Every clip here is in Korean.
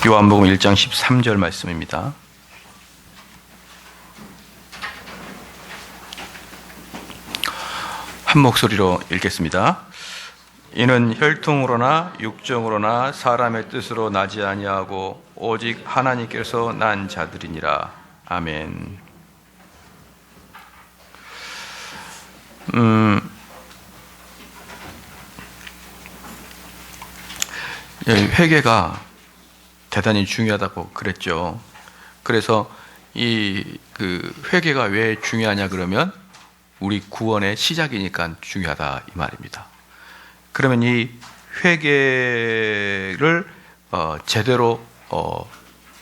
요한복음 1장 13절 말씀입니다. 한 목소리로 읽겠습니다. 이는 혈통으로나 육정으로나 사람의 뜻으로 나지 아니하고 오직 하나님께서 난 자들이니라. 아멘. 회개가 대단히 중요하다고 그랬죠. 그래서 그 회개가 왜 중요하냐 그러면 우리 구원의 시작이니까 중요하다 이 말입니다. 그러면 이 회개를 제대로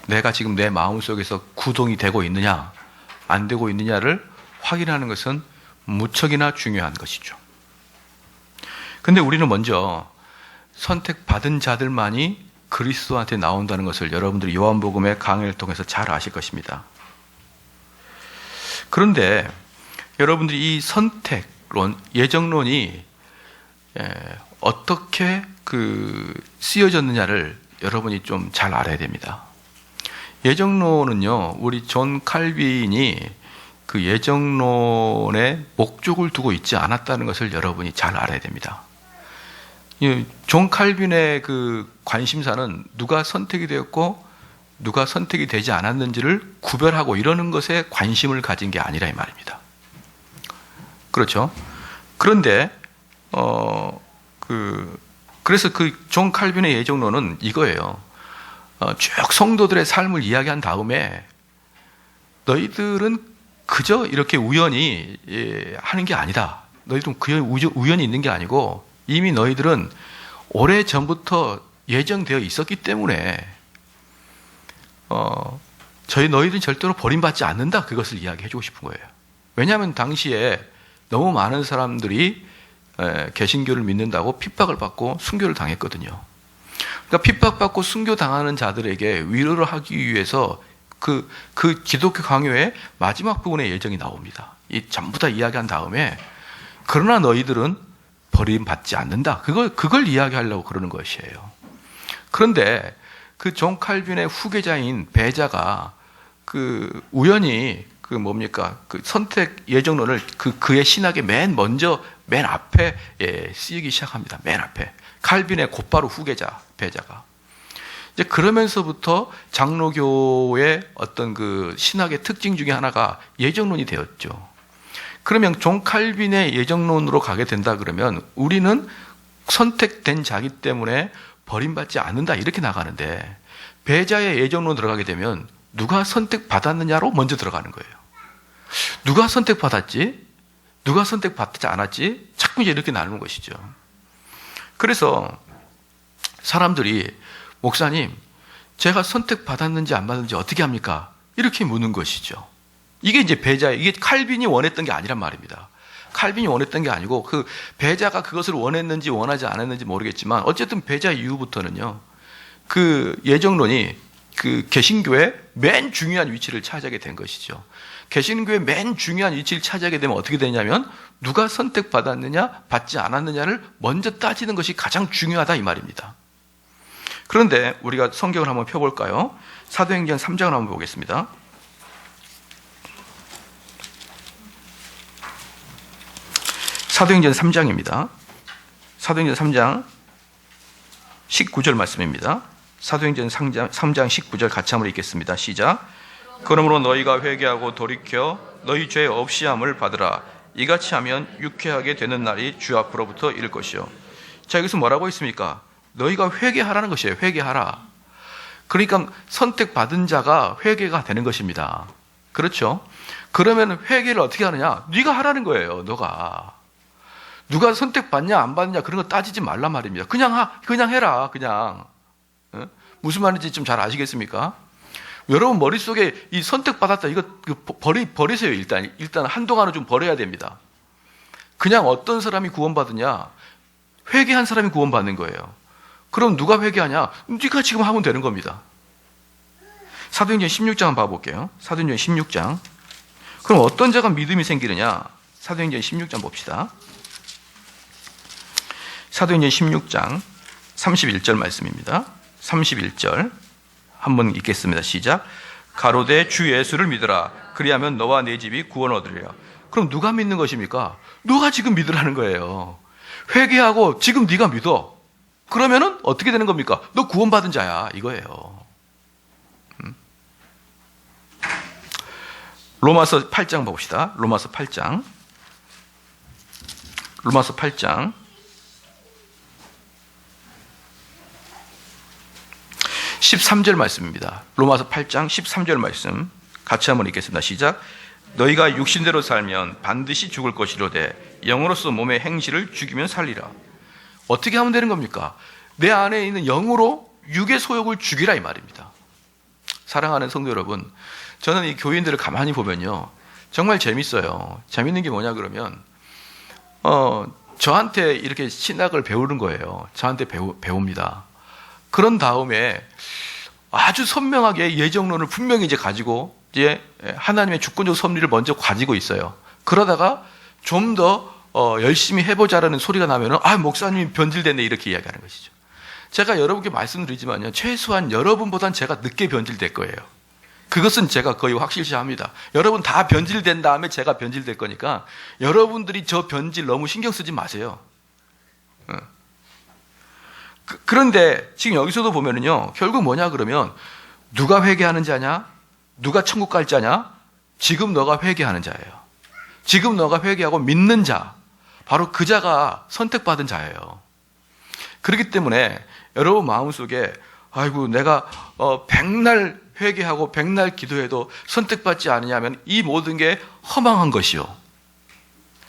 내가 지금 내 마음속에서 구동이 되고 있느냐 안 되고 있느냐를 확인하는 것은 무척이나 중요한 것이죠. 근데 우리는 먼저 선택받은 자들만이 그리스도한테 나온다는 것을 여러분들이 요한복음의 강해를 통해서 잘 아실 것입니다. 그런데 여러분들이 이 선택론, 예정론이 어떻게 쓰여졌느냐를 여러분이 좀 잘 알아야 됩니다. 예정론은요, 우리 존 칼빈이 그 예정론에 목적을 두고 있지 않았다는 것을 여러분이 잘 알아야 됩니다. 존 칼빈의 그 관심사는 누가 선택이 되었고 누가 선택이 되지 않았는지를 구별하고 이러는 것에 관심을 가진 게 아니라 이 말입니다. 그렇죠? 그런데 그래서 그 존 칼빈의 예정론은 이거예요. 쭉 성도들의 삶을 이야기한 다음에 너희들은 그저 이렇게 우연히 하는 게 아니다. 너희들은 그저 우연히 있는 게 아니고 이미 너희들은 오래전부터 예정되어 있었기 때문에 너희들은 절대로 버림받지 않는다. 그것을 이야기해주고 싶은 거예요. 왜냐하면 당시에 너무 많은 사람들이 개신교를 믿는다고 핍박을 받고 순교를 당했거든요. 그러니까 핍박받고 순교당하는 자들에게 위로를 하기 위해서 그 기독교 강요의 마지막 부분의 예정이 나옵니다. 이 전부 다 이야기한 다음에 그러나 너희들은 버림받지 않는다. 그걸 이야기하려고 그러는 것이에요. 그런데 그 존 칼빈의 후계자인 배자가 우연히 그 선택 예정론을 그의 신학의 맨 앞에 쓰이기 시작합니다. 맨 앞에. 칼빈의 곧바로 후계자 배자가. 이제 그러면서부터 장로교의 어떤 그 신학의 특징 중에 하나가 예정론이 되었죠. 그러면 존 칼빈의 예정론으로 가게 된다 그러면 우리는 선택된 자기 때문에 버림받지 않는다 이렇게 나가는데 배자의 예정론 들어가게 되면 누가 선택받았느냐로 먼저 들어가는 거예요. 누가 선택받았지? 누가 선택받지 않았지? 자꾸 이제 이렇게 나누는 것이죠. 그래서 사람들이 목사님, 제가 선택받았는지 안 받았는지 어떻게 합니까? 이렇게 묻는 것이죠. 이게 이제 이게 칼빈이 원했던 게 아니란 말입니다. 칼빈이 원했던 게 아니고 그 배자가 그것을 원했는지 원하지 않았는지 모르겠지만 어쨌든 배자 이후부터는요, 그 예정론이 그 개신교의 맨 중요한 위치를 차지하게 된 것이죠. 개신교의 맨 중요한 위치를 차지하게 되면 어떻게 되냐면 누가 선택받았느냐, 받지 않았느냐를 먼저 따지는 것이 가장 중요하다 이 말입니다. 그런데 우리가 성경을 한번 펴볼까요? 사도행전 3장을 한번 보겠습니다. 사도행전 3장입니다. 사도행전 3장 19절 말씀입니다. 사도행전 3장 19절 같이 한번 읽겠습니다. 시작. 그러므로 너희가 회개하고 돌이켜 너희 죄 없이함을 받으라. 이같이 하면 유쾌하게 되는 날이 주 앞으로부터 이를 것이요. 자, 여기서 뭐라고 있습니까? 너희가 회개하라는 것이에요. 회개하라. 그러니까 선택받은 자가 회개가 되는 것입니다. 그렇죠? 그러면 회개를 어떻게 하느냐? 네가 하라는 거예요. 누가 선택받냐 안 받느냐 그런 거 따지지 말란 말입니다. 그냥 해라. 그냥. 무슨 말인지 좀 잘 아시겠습니까? 여러분 머릿속에 이 선택받았다 이거 버리세요. 일단 한동안은 좀 버려야 됩니다. 그냥 어떤 사람이 구원받느냐? 회개한 사람이 구원받는 거예요. 그럼 누가 회개하냐? 네가 지금 하면 되는 겁니다. 사도행전 16장 한번 봐볼게요. 사도행전 16장. 그럼 어떤 자가 믿음이 생기느냐? 사도행전 16장 봅시다. 사도행전 16장 31절 말씀입니다. 31절 한번 읽겠습니다. 시작. 가로되 주 예수를 믿으라. 그리하면 너와 네 집이 구원을 얻으리라. 그럼 누가 믿는 것입니까? 누가 지금 믿으라는 거예요. 회개하고 지금 네가 믿어. 그러면은 어떻게 되는 겁니까? 너 구원받은 자야 이거예요. 로마서 8장 봅시다. 로마서 8장 13절 말씀입니다. 로마서 8장 13절 말씀 같이 한번 읽겠습니다. 시작. 너희가 육신대로 살면 반드시 죽을 것이로되 영으로서 몸의 행실을 죽이면 살리라. 어떻게 하면 되는 겁니까? 내 안에 있는 영으로 육의 소욕을 죽이라 이 말입니다. 사랑하는 성도 여러분, 저는 이 교인들을 가만히 보면요 정말 재밌어요. 재밌는 게 뭐냐 그러면 저한테 이렇게 신학을 배우는 거예요. 저한테 배웁니다. 그런 다음에 아주 선명하게 예정론을 분명히 이제 가지고 이제 하나님의 주권적 섭리를 먼저 가지고 있어요. 그러다가 좀 더 열심히 해보자라는 소리가 나면은 목사님이 변질됐네 이렇게 이야기하는 것이죠. 제가 여러분께 말씀드리지만요 최소한 여러분보단 제가 늦게 변질될 거예요. 그것은 제가 거의 확실시합니다. 여러분 다 변질된 다음에 제가 변질될 거니까 여러분들이 저 변질 너무 신경 쓰지 마세요. 그런데 지금 여기서도 보면은요 결국 뭐냐 그러면 누가 회개하는 자냐? 누가 천국 갈 자냐? 지금 너가 회개하는 자예요. 지금 너가 회개하고 믿는 자, 바로 그 자가 선택받은 자예요. 그렇기 때문에 여러분 마음속에 아이고 내가 백날 회개하고 백날 기도해도 선택받지 않으냐면 이 모든 게 허망한 것이요.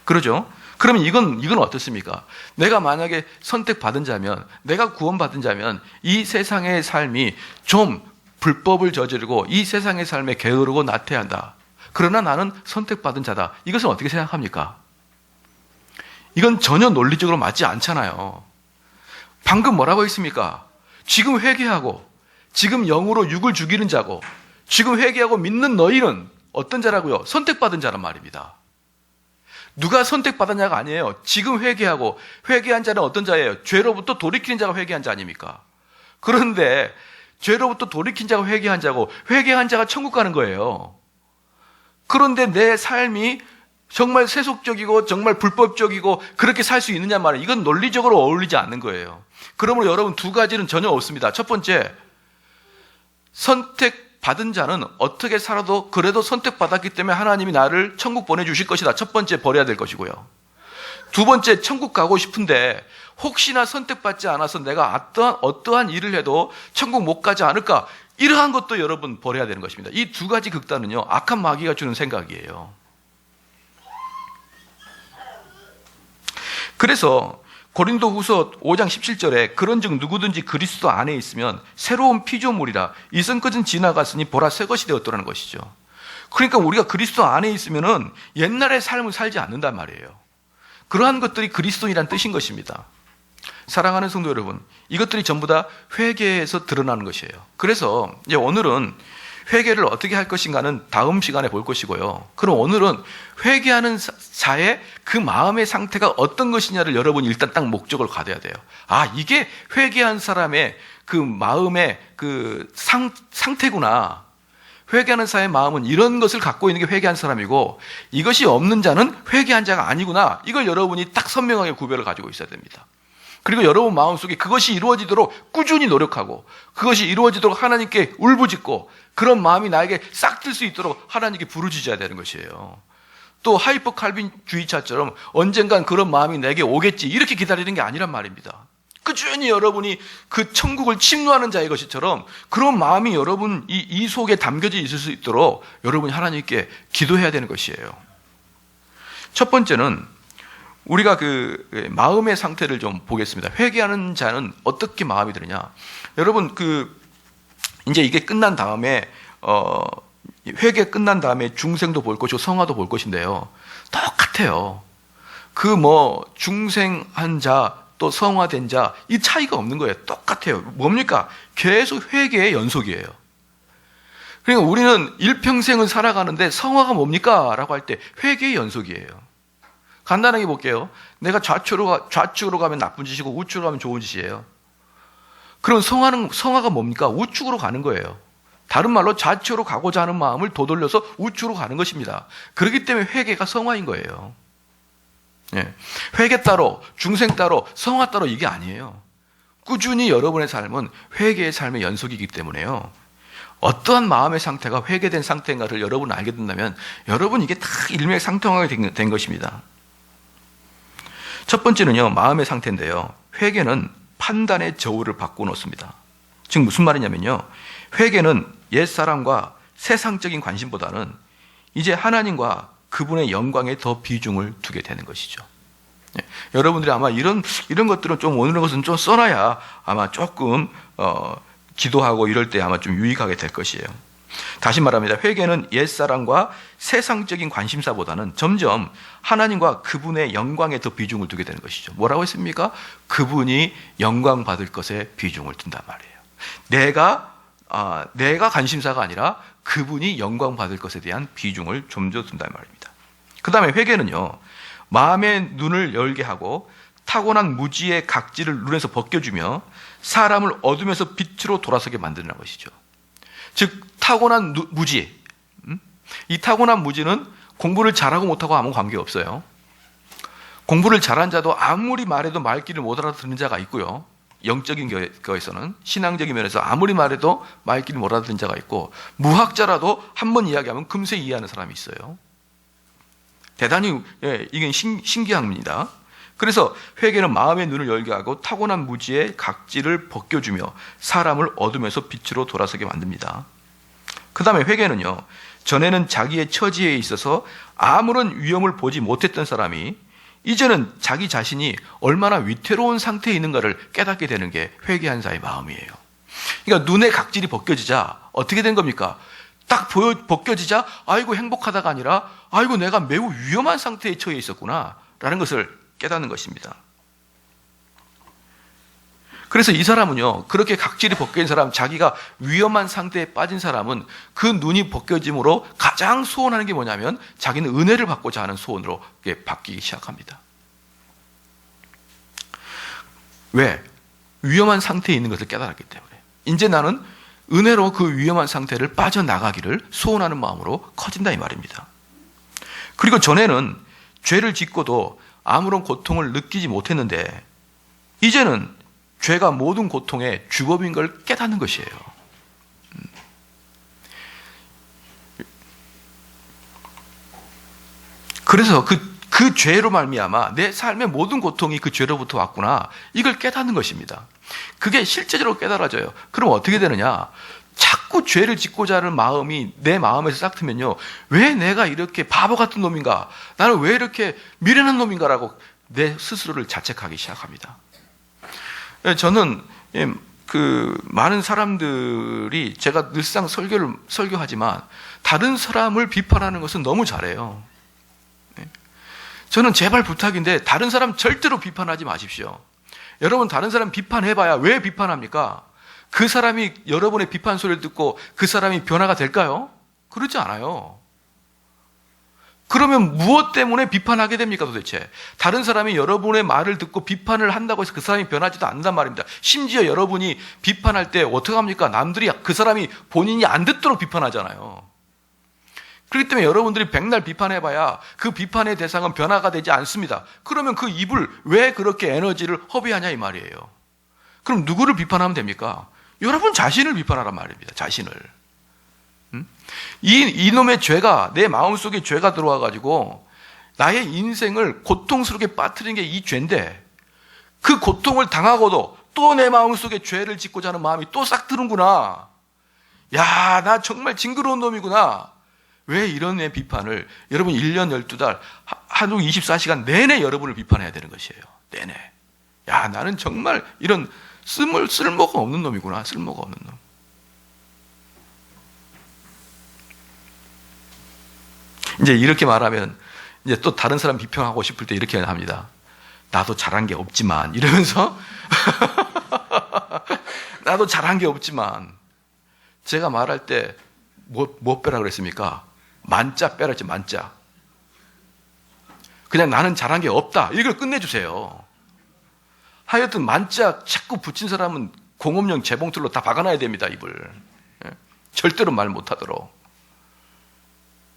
그러죠? 그러면 이건 어떻습니까? 내가 만약에 선택받은 자면, 내가 구원받은 자면 이 세상의 삶이 좀 불법을 저지르고 이 세상의 삶에 게으르고 나태한다. 그러나 나는 선택받은 자다. 이것은 어떻게 생각합니까? 이건 전혀 논리적으로 맞지 않잖아요. 방금 뭐라고 했습니까? 지금 회개하고 지금 영으로 육을 죽이는 자고 지금 회개하고 믿는 너희는 어떤 자라고요? 선택받은 자란 말입니다. 누가 선택받았냐가 아니에요. 지금 회개하고 회개한 자는 어떤 자예요? 죄로부터 돌이키는 자가 회개한 자 아닙니까? 그런데 죄로부터 돌이킨 자가 회개한 자고 회개한 자가 천국 가는 거예요. 그런데 내 삶이 정말 세속적이고 정말 불법적이고 그렇게 살 수 있느냐 말이에요. 이건 논리적으로 어울리지 않는 거예요. 그러므로 여러분 두 가지는 전혀 없습니다. 첫 번째, 선택받은 자는 어떻게 살아도 그래도 선택받았기 때문에 하나님이 나를 천국 보내주실 것이다. 첫 번째 버려야 될 것이고요. 두 번째, 천국 가고 싶은데 혹시나 선택받지 않아서 내가 어떠한 일을 해도 천국 못 가지 않을까, 이러한 것도 여러분 버려야 되는 것입니다. 이 두 가지 극단은요 악한 마귀가 주는 생각이에요. 그래서 고린도후서 5장 17절에 그런즉 누구든지 그리스도 안에 있으면 새로운 피조물이라 이전 것은 지나갔으니 보라 새 것이 되었더라는 것이죠. 그러니까 우리가 그리스도 안에 있으면은 옛날의 삶을 살지 않는단 말이에요. 그러한 것들이 그리스도인이란 뜻인 것입니다. 사랑하는 성도 여러분, 이것들이 전부 다 회개에서 드러나는 것이에요. 그래서 이제 오늘은 회개를 어떻게 할 것인가는 다음 시간에 볼 것이고요. 그럼 오늘은 회개하는 자의 그 마음의 상태가 어떤 것이냐를 여러분이 일단 딱 목적을 가져야 돼요. 이게 회개한 사람의 그 마음의 그 상태구나. 회개하는 자의 마음은 이런 것을 갖고 있는 게 회개한 사람이고 이것이 없는 자는 회개한 자가 아니구나. 이걸 여러분이 딱 선명하게 구별을 가지고 있어야 됩니다. 그리고 여러분 마음속에 그것이 이루어지도록 꾸준히 노력하고 그것이 이루어지도록 하나님께 울부짖고 그런 마음이 나에게 싹 들 수 있도록 하나님께 부르짖어야 되는 것이에요. 또 하이퍼 칼빈주의자처럼 언젠간 그런 마음이 내게 오겠지 이렇게 기다리는 게 아니란 말입니다. 꾸준히 여러분이 그 천국을 침노하는 자의 것처럼 그런 마음이 여러분 이 속에 담겨져 있을 수 있도록 여러분이 하나님께 기도해야 되는 것이에요. 첫 번째는 우리가 그 마음의 상태를 좀 보겠습니다. 회개하는 자는 어떻게 마음이 드느냐? 여러분 이제 이게 끝난 다음에 회개 끝난 다음에 중생도 볼 것이고 성화도 볼 것인데요. 똑같아요. 중생한 자 또 성화된 자 이 차이가 없는 거예요. 똑같아요. 뭡니까? 계속 회개의 연속이에요. 그러니까 우리는 일평생을 살아가는데 성화가 뭡니까? 라고 할 때 회개의 연속이에요. 간단하게 볼게요. 내가 좌측으로 가면 나쁜 짓이고 우측으로 가면 좋은 짓이에요. 그럼 성화가 뭡니까? 우측으로 가는 거예요. 다른 말로 좌초로 가고자 하는 마음을 도돌려서 우초로 가는 것입니다. 그렇기 때문에 회개가 성화인 거예요. 예. 회개 따로, 중생 따로, 성화 따로 이게 아니에요. 꾸준히 여러분의 삶은 회개의 삶의 연속이기 때문에요. 어떠한 마음의 상태가 회개된 상태인가를 여러분 알게 된다면 여러분 이게 다 일맥상통하게 된 것입니다. 첫 번째는요, 마음의 상태인데요. 회개는 판단의 저울을 바꿔놓습니다. 즉 무슨 말이냐면요, 회개는 옛사람과 세상적인 관심보다는 이제 하나님과 그분의 영광에 더 비중을 두게 되는 것이죠. 예, 여러분들이 아마 이런 것들은 좀 오는 것은 좀 써놔야 아마 조금 기도하고 이럴 때 아마 좀 유익하게 될 것이에요. 다시 말합니다. 회개는 옛사람과 세상적인 관심사보다는 점점 하나님과 그분의 영광에 더 비중을 두게 되는 것이죠. 뭐라고 했습니까? 그분이 영광 받을 것에 비중을 둔단 말이에요. 내가 관심사가 아니라 그분이 영광 받을 것에 대한 비중을 좀 더 둔단 말입니다. 그 다음에 회개는요, 마음의 눈을 열게 하고 타고난 무지의 각질을 눈에서 벗겨주며 사람을 어둠에서 빛으로 돌아서게 만드는 것이죠. 즉 타고난 무지, 이 타고난 무지는 공부를 잘하고 못하고 아무 관계없어요. 공부를 잘한 자도 아무리 말해도 말귀를 못 알아듣는 자가 있고요. 영적인 거에서는, 신앙적인 면에서 아무리 말해도 말귀를 못 알아듣는 자가 있고, 무학자라도 한 번 이야기하면 금세 이해하는 사람이 있어요. 대단히 이게 신기합니다. 그래서 회개는 마음의 눈을 열게 하고 타고난 무지의 각질을 벗겨주며 사람을 어둠에서 빛으로 돌아서게 만듭니다. 그 다음에 회개는요, 전에는 자기의 처지에 있어서 아무런 위험을 보지 못했던 사람이 이제는 자기 자신이 얼마나 위태로운 상태에 있는가를 깨닫게 되는 게 회개한 자의 마음이에요. 그러니까 눈의 각질이 벗겨지자 어떻게 된 겁니까? 딱 벗겨지자 아이고 행복하다가 아니라 아이고 내가 매우 위험한 상태에 처해 있었구나 라는 것을 깨닫는 것입니다. 그래서 이 사람은요, 그렇게 각질이 벗겨진 사람, 자기가 위험한 상태에 빠진 사람은 그 눈이 벗겨짐으로 가장 소원하는 게 뭐냐면 자기는 은혜를 받고자 하는 소원으로 바뀌기 시작합니다. 왜? 위험한 상태에 있는 것을 깨달았기 때문에. 이제 나는 은혜로 그 위험한 상태를 빠져나가기를 소원하는 마음으로 커진다 이 말입니다. 그리고 전에는 죄를 짓고도 아무런 고통을 느끼지 못했는데 이제는 죄가 모든 고통의 주범인 걸 깨닫는 것이에요. 그래서 그 죄로 말미암아 내 삶의 모든 고통이 그 죄로부터 왔구나, 이걸 깨닫는 것입니다. 그게 실제적으로 깨달아져요. 그럼 어떻게 되느냐? 자꾸 죄를 짓고자 하는 마음이 내 마음에서 싹 트면요, 왜 내가 이렇게 바보 같은 놈인가, 나는 왜 이렇게 미련한 놈인가라고 내 스스로를 자책하기 시작합니다. 저는 많은 사람들이, 제가 늘상 설교하지만 다른 사람을 비판하는 것은 너무 잘해요. 저는 제발 부탁인데 다른 사람 절대로 비판하지 마십시오. 여러분 다른 사람 비판해봐야 왜 비판합니까? 그 사람이 여러분의 비판 소리를 듣고 그 사람이 변화가 될까요? 그렇지 않아요. 그러면 무엇 때문에 비판하게 됩니까 도대체? 다른 사람이 여러분의 말을 듣고 비판을 한다고 해서 그 사람이 변하지도 않는단 말입니다. 심지어 여러분이 비판할 때 어떻게 합니까? 남들이 그 사람이 본인이 안 듣도록 비판하잖아요. 그렇기 때문에 여러분들이 백날 비판해봐야 그 비판의 대상은 변화가 되지 않습니다. 그러면 그 입을 왜 그렇게 에너지를 허비하냐 이 말이에요. 그럼 누구를 비판하면 됩니까? 여러분 자신을 비판하란 말입니다. 자신을. 이놈의 죄가, 내 마음속에 죄가 들어와가지고 나의 인생을 고통스럽게 빠뜨린 게 이 죄인데, 그 고통을 당하고도 또 내 마음속에 죄를 짓고자 하는 마음이 또 싹 드는구나. 야, 나 정말 징그러운 놈이구나. 왜 이런 내 비판을, 여러분 1년 12달 하루 24시간 내내 여러분을 비판해야 되는 것이에요. 내내. 야, 나는 정말 이런 쓸모가 없는 놈이구나. 쓸모가 없는 놈. 이제 이렇게 말하면 이제 또 다른 사람 비평하고 싶을 때 이렇게 합니다. 나도 잘한 게 없지만, 이러면서 나도 잘한 게 없지만, 제가 말할 때 뭐 빼라 그랬습니까? 만자 빼라 했지. 만자. 그냥 나는 잘한 게 없다, 이걸 끝내주세요. 하여튼 만자 자꾸 붙인 사람은 공업용 재봉틀로 다 박아놔야 됩니다. 입을. 절대로 말 못하도록.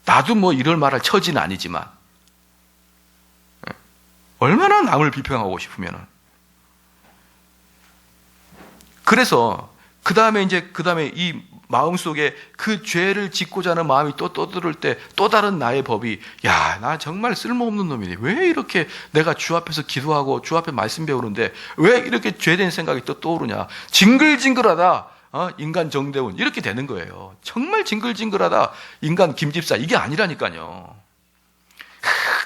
나도 뭐 이럴 말할 처지는 아니지만 얼마나 남을 비평하고 싶으면은. 그래서 그 다음에 이 마음속에 그 죄를 짓고자 하는 마음이 또 떠들을 때 또 다른 나의 법이, 야, 나 정말 쓸모없는 놈이네. 왜 이렇게 내가 주 앞에서 기도하고 주 앞에 말씀 배우는데 왜 이렇게 죄된 생각이 또 떠오르냐. 징글징글하다. 인간 정대훈. 이렇게 되는 거예요. 정말 징글징글하다. 인간 김집사. 이게 아니라니까요.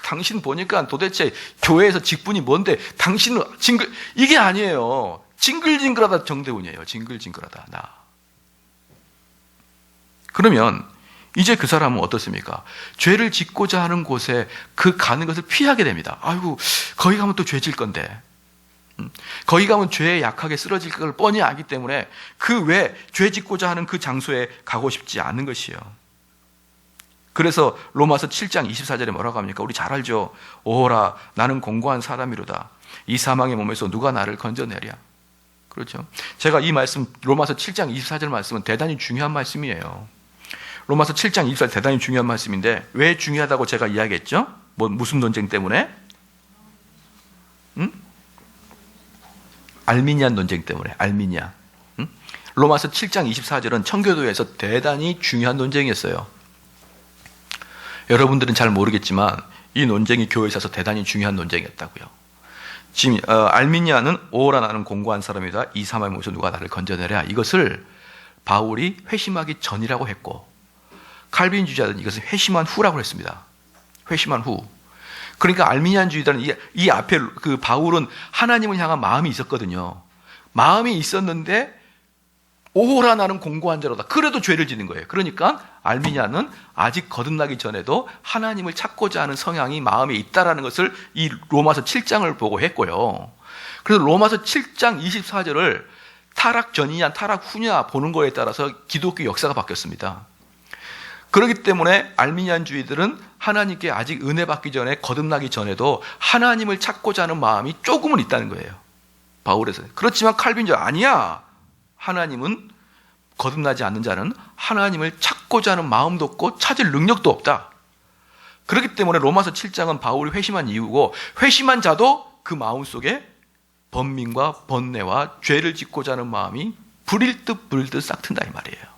당신 보니까 도대체 교회에서 직분이 뭔데 당신은 이게 아니에요. 징글징글하다 정대훈이에요. 징글징글하다 나. 그러면 이제 그 사람은 어떻습니까? 죄를 짓고자 하는 곳에 그 가는 것을 피하게 됩니다. 아이고, 거기 가면 또 죄 질 건데. 거기 가면 죄에 약하게 쓰러질 걸 뻔히 알기 때문에 그 외 죄 짓고자 하는 그 장소에 가고 싶지 않은 것이요. 그래서 로마서 7장 24절에 뭐라고 합니까? 우리 잘 알죠? 오호라, 나는 공고한 사람이로다. 이 사망의 몸에서 누가 나를 건져내랴. 그렇죠? 제가 이 말씀, 로마서 7장 24절 말씀은 대단히 중요한 말씀이에요. 로마서 7장 24절 대단히 중요한 말씀인데 왜 중요하다고 제가 이야기했죠? 무슨 논쟁 때문에? 알미니안 논쟁 때문에. 알미니아. 로마서 7장 24절은 청교도에서 대단히 중요한 논쟁이었어요. 여러분들은 잘 모르겠지만 이 논쟁이 교회에 있어서 대단히 중요한 논쟁이었다고요. 지금 알미니아는 오호라, 나는 공고한 사람이다. 이 사망의 몸에서 누가 나를 건져내랴. 이것을 바울이 회심하기 전이라고 했고 칼빈주의자들은 이것을 회심한 후라고 했습니다. 회심한 후. 그러니까 알미니안주의자는 이 앞에 그 바울은 하나님을 향한 마음이 있었거든요. 마음이 있었는데 오호라, 나는 공고한 자로다. 그래도 죄를 짓는 거예요. 그러니까 알미니아는 아직 거듭나기 전에도 하나님을 찾고자 하는 성향이 마음에 있다라는 것을 이 로마서 7장을 보고 했고요. 그래서 로마서 7장 24절을 타락 전이냐 타락 후냐 보는 거에 따라서 기독교 역사가 바뀌었습니다. 그렇기 때문에 알미니안주의들은 하나님께 아직 은혜 받기 전에 거듭나기 전에도 하나님을 찾고자 하는 마음이 조금은 있다는 거예요. 바울에서는. 그렇지만 칼빈주의 아니야. 하나님은 거듭나지 않는 자는 하나님을 찾고자 하는 마음도 없고 찾을 능력도 없다. 그렇기 때문에 로마서 7장은 바울이 회심한 이유고 회심한 자도 그 마음속에 번민과 번뇌와 죄를 짓고자 하는 마음이 불일 듯 불일 듯 싹튼다 이 말이에요.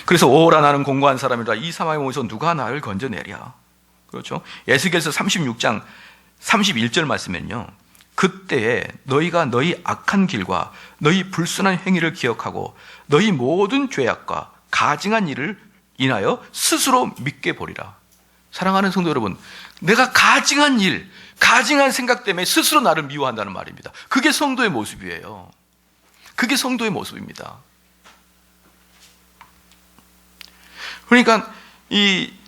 그래서 오호라, 나는 공고한 사람이다. 이 사망의 몸에서 누가 나를 건져내랴. 그렇죠? 에스겔서 36장 31절 말씀에는요. 그때에 너희가 너희 악한 길과 너희 불순한 행위를 기억하고 너희 모든 죄악과 가증한 일을 인하여 스스로 믿게 보리라. 사랑하는 성도 여러분, 내가 가증한 일, 가증한 생각 때문에 스스로 나를 미워한다는 말입니다. 그게 성도의 모습이에요. 그게 성도의 모습입니다. 그러니까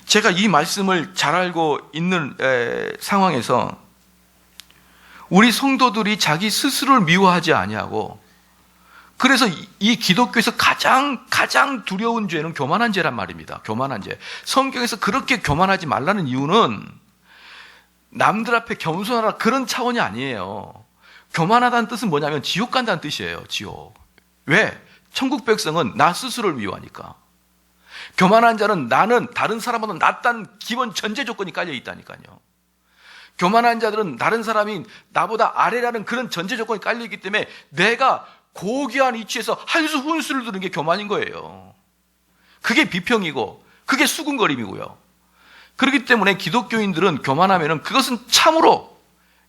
제가 이 말씀을 잘 알고 있는 상황에서 우리 성도들이 자기 스스로를 미워하지 아니하고, 그래서 이 기독교에서 가장 두려운 죄는 교만한 죄란 말입니다. 교만한 죄. 성경에서 그렇게 교만하지 말라는 이유는 남들 앞에 겸손하라 그런 차원이 아니에요. 교만하다는 뜻은 뭐냐면 지옥 간다는 뜻이에요. 지옥. 왜? 천국 백성은 나 스스로를 미워하니까. 교만한 자는 나는 다른 사람보다 낫다는 기본 전제 조건이 깔려 있다니까요. 교만한 자들은 다른 사람이 나보다 아래라는 그런 전제 조건이 깔려 있기 때문에 내가 고귀한 위치에서 한 수 훈수를 두는 게 교만인 거예요. 그게 비평이고 그게 수군거림이고요. 그렇기 때문에 기독교인들은 교만하면은 그것은 참으로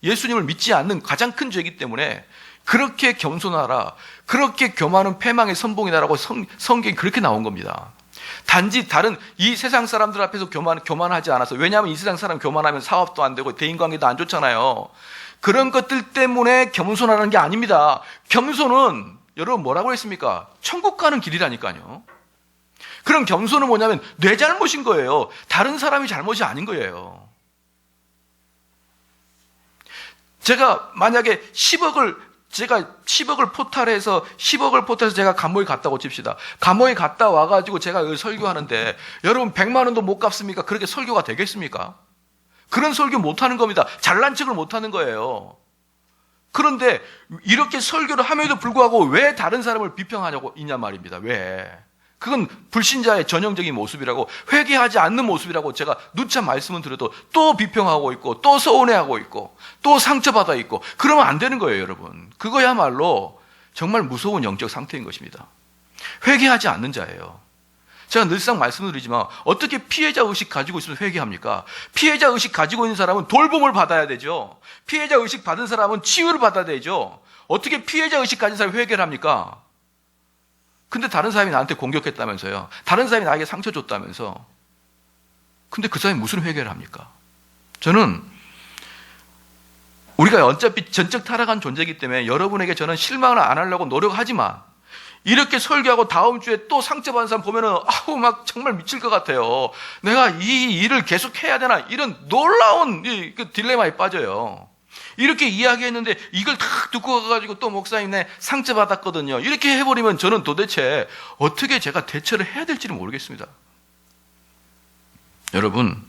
예수님을 믿지 않는 가장 큰 죄이기 때문에 그렇게 겸손하라, 그렇게 교만은 패망의 선봉이다라고 성경이 그렇게 나온 겁니다. 단지 다른 이 세상 사람들 앞에서 교만하지 않아서, 왜냐하면 이 세상 사람 교만하면 사업도 안 되고 대인관계도 안 좋잖아요. 그런 것들 때문에 겸손하는 게 아닙니다. 겸손은 여러분 뭐라고 했습니까? 천국 가는 길이라니까요. 그럼 겸손은 뭐냐면 내 잘못인 거예요. 다른 사람이 잘못이 아닌 거예요. 제가 만약에 10억을 포탈해서 제가 감모에 갔다고 칩시다. 감모에 갔다 와가지고 제가 여기 설교하는데 여러분 100만 원도 못 갚습니까? 그렇게 설교가 되겠습니까? 그런 설교 못하는 겁니다. 잘난 척을 못하는 거예요. 그런데 이렇게 설교를 함에도 불구하고 왜 다른 사람을 비평하냐고 있냐 말입니다. 왜? 그건 불신자의 전형적인 모습이라고, 회개하지 않는 모습이라고 제가 누차 말씀을 드려도 또 비평하고 있고 또 서운해하고 있고 또 상처받아 있고, 그러면 안 되는 거예요, 여러분. 그거야말로 정말 무서운 영적 상태인 것입니다. 회개하지 않는 자예요. 제가 늘상 말씀을 드리지만 어떻게 피해자 의식 가지고 있으면 회개합니까? 피해자 의식 가지고 있는 사람은 돌봄을 받아야 되죠. 피해자 의식 받은 사람은 치유를 받아야 되죠. 어떻게 피해자 의식 가진 사람이 회개를 합니까? 근데 다른 사람이 나한테 공격했다면서요. 다른 사람이 나에게 상처 줬다면서. 근데 그 사람이 무슨 회개를 합니까? 저는 우리가 어차피 전적 타락한 존재이기 때문에 여러분에게 저는 실망을 안 하려고 노력하지만, 이렇게 설교하고 다음 주에 또 상처받은 사람 보면은 아우 막 정말 미칠 것 같아요. 내가 이 일을 계속 해야 되나, 이런 놀라운 그 딜레마에 빠져요. 이렇게 이야기했는데 이걸 다 듣고 가가지고 또 목사님 내 상처받았거든요. 이렇게 해버리면 저는 도대체 어떻게 제가 대처를 해야 될지를 모르겠습니다. 여러분,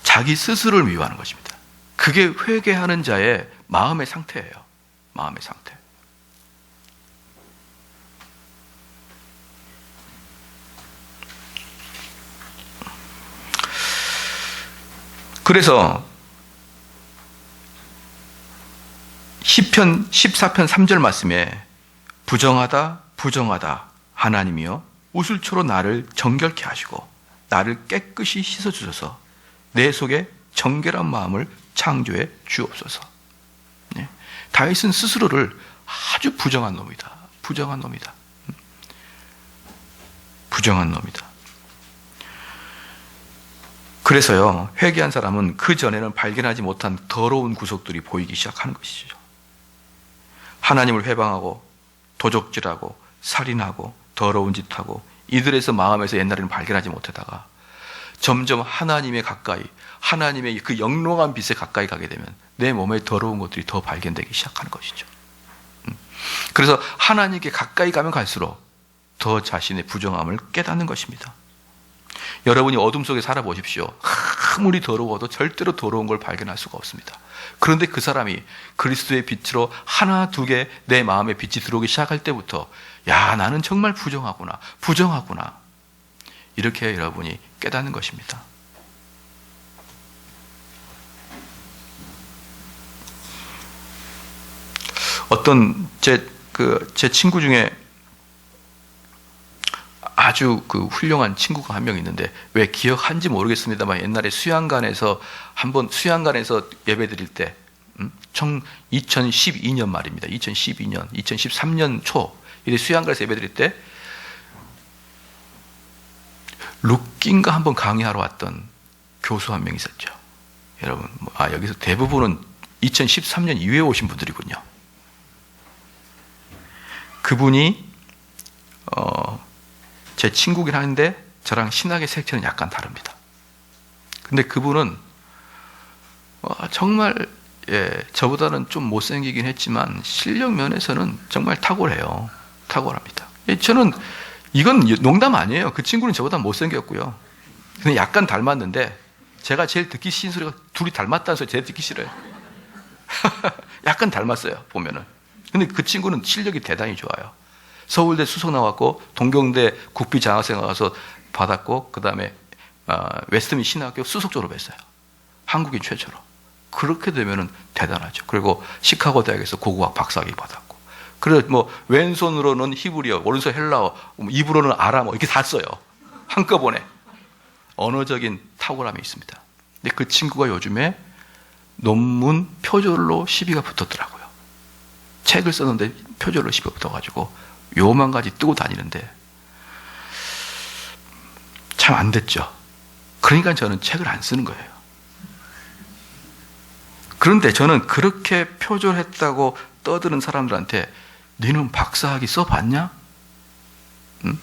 자기 스스로를 미워하는 것입니다. 그게 회개하는 자의 마음의 상태예요. 마음의 상태. 그래서 시편 14편 3절 말씀에 부정하다 하나님이여 우슬초로 나를 정결케 하시고 나를 깨끗이 씻어주소서, 내 속에 정결한 마음을 창조해 주옵소서. 네. 다윗은 스스로를 아주 부정한 놈이다. 부정한 놈이다. 부정한 놈이다. 그래서요, 회개한 사람은 그 전에는 발견하지 못한 더러운 구석들이 보이기 시작하는 것이죠. 하나님을 회방하고 도적질하고 살인하고 더러운 짓하고 이들에서 마음에서 옛날에는 발견하지 못하다가 점점 하나님의 가까이, 하나님의 그 영롱한 빛에 가까이 가게 되면 내 몸에 더러운 것들이 더 발견되기 시작하는 것이죠. 그래서 하나님께 가까이 가면 갈수록 더 자신의 부정함을 깨닫는 것입니다. 여러분이 어둠 속에 살아보십시오. 아무리 더러워도 절대로 더러운 걸 발견할 수가 없습니다. 그런데 그 사람이 그리스도의 빛으로 하나 두 개 내 마음에 빛이 들어오기 시작할 때부터, 야, 나는 정말 부정하구나, 부정하구나, 이렇게 여러분이 깨닫는 것입니다. 어떤 제 친구 중에 아주 그 훌륭한 친구가 한 명 있는데, 왜 기억한지 모르겠습니다만 옛날에 수양관에서 예배 드릴 때, 2012년 말입니다. 2013년 초 이래 수양관에서 예배 드릴 때 룩긴가 한번 강의하러 왔던 교수 한 명 있었죠. 여러분, 여기서 대부분은 2013년 이후에 오신 분들이군요. 그분이 제 친구긴 한데 저랑 신학의 색채는 약간 다릅니다. 근데 그분은 정말 저보다는 좀 못생기긴 했지만 실력 면에서는 정말 탁월해요. 탁월합니다. 저는 이건 농담 아니에요. 그 친구는 저보다 못생겼고요. 근데 약간 닮았는데 제가 제일 듣기 싫은 소리가 둘이 닮았다는 소리 제일 듣기 싫어요. 약간 닮았어요, 보면은. 근데 그 친구는 실력이 대단히 좋아요. 서울대 수석 나왔고 동경대 국비 장학생 나와서 받았고, 그 다음에 웨스트민 신학교 수석 졸업했어요. 한국인 최초로. 그렇게 되면은 대단하죠. 그리고 시카고 대학에서 고고학 박사학위 받았고, 그래서 뭐 왼손으로는 히브리어, 오른손 헬라어, 입으로는 아람어, 이렇게 다 써요. 한꺼번에. 언어적인 탁월함이 있습니다. 근데 그 친구가 요즘에 논문 표절로 시비가 붙었더라고요. 책을 썼는데 표절로 시비가 붙어가지고 요만 가지 뜨고 다니는데 참 안 됐죠. 그러니까 저는 책을 안 쓰는 거예요. 그런데 저는 그렇게 표절했다고 떠드는 사람들한테 너는 박사학위 써봤냐? 응?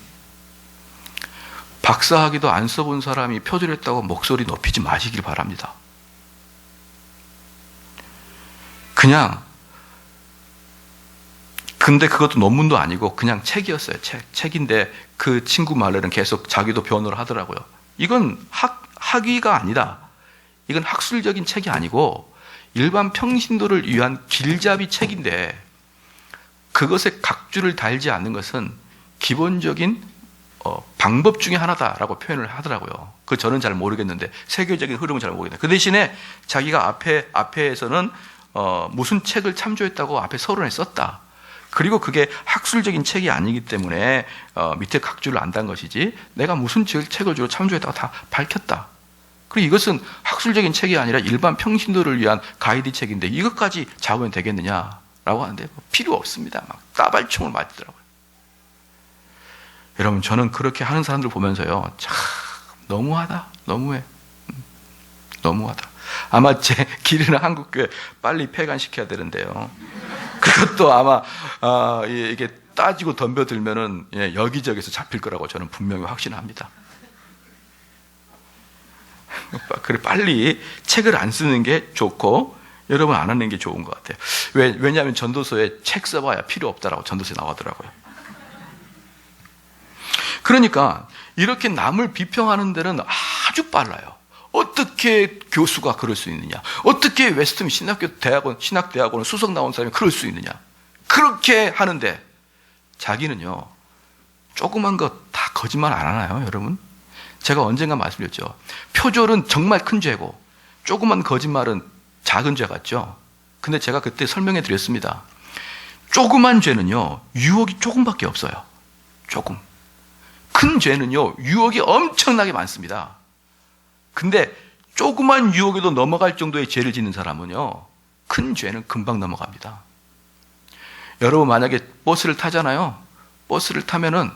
박사학위도 안 써본 사람이 표절했다고 목소리 높이지 마시길 바랍니다. 근데 그것도 논문도 아니고 그냥 책이었어요. 책인데 그 친구 말로는 계속 자기도 변호를 하더라고요. 이건 학위가 아니다. 이건 학술적인 책이 아니고 일반 평신도를 위한 길잡이 책인데 그것에 각주를 달지 않는 것은 기본적인 방법 중에 하나다라고 표현을 하더라고요. 그 저는 잘 모르겠는데 세계적인 흐름은 잘 모르겠는데 그 대신에 자기가 앞에서는 무슨 책을 참조했다고 앞에 서론에 썼다. 그리고 그게 학술적인 책이 아니기 때문에 밑에 각주를 안 단 것이지 내가 무슨 책을 주로 참조했다고 다 밝혔다. 그리고 이것은 학술적인 책이 아니라 일반 평신도를 위한 가이드 책인데 이것까지 잡으면 되겠느냐라고 하는데 필요 없습니다. 막 따발총을 맞더라고요. 여러분 저는 그렇게 하는 사람들 보면서요. 참 너무하다. 너무해. 너무하다. 아마 제 길이나 한국교회 빨리 폐간시켜야 되는데요. 그것도 아마 이게 따지고 덤벼들면은 여기저기서 잡힐 거라고 저는 분명히 확신합니다. 그래 빨리 책을 안 쓰는 게 좋고 여러분 안 하는 게 좋은 것 같아요. 왜냐하면 전도서에 책 써봐야 필요 없다라고 전도서에 나오더라고요. 그러니까 이렇게 남을 비평하는 데는 아주 빨라요. 어떻게 교수가 그럴 수 있느냐? 어떻게 웨스트민 신학대학원 수석 나온 사람이 그럴 수 있느냐? 그렇게 하는데 자기는요 조그만 거 다 거짓말 안 하나요, 여러분? 제가 언젠가 말씀드렸죠. 표절은 정말 큰 죄고 조그만 거짓말은 작은 죄 같죠. 근데 제가 그때 설명해 드렸습니다. 조그만 죄는요 유혹이 조금밖에 없어요. 조금. 큰 죄는요 유혹이 엄청나게 많습니다. 근데 조그만 유혹에도 넘어갈 정도의 죄를 짓는 사람은요 큰 죄는 금방 넘어갑니다. 여러분 만약에 버스를 타잖아요. 버스를 타면은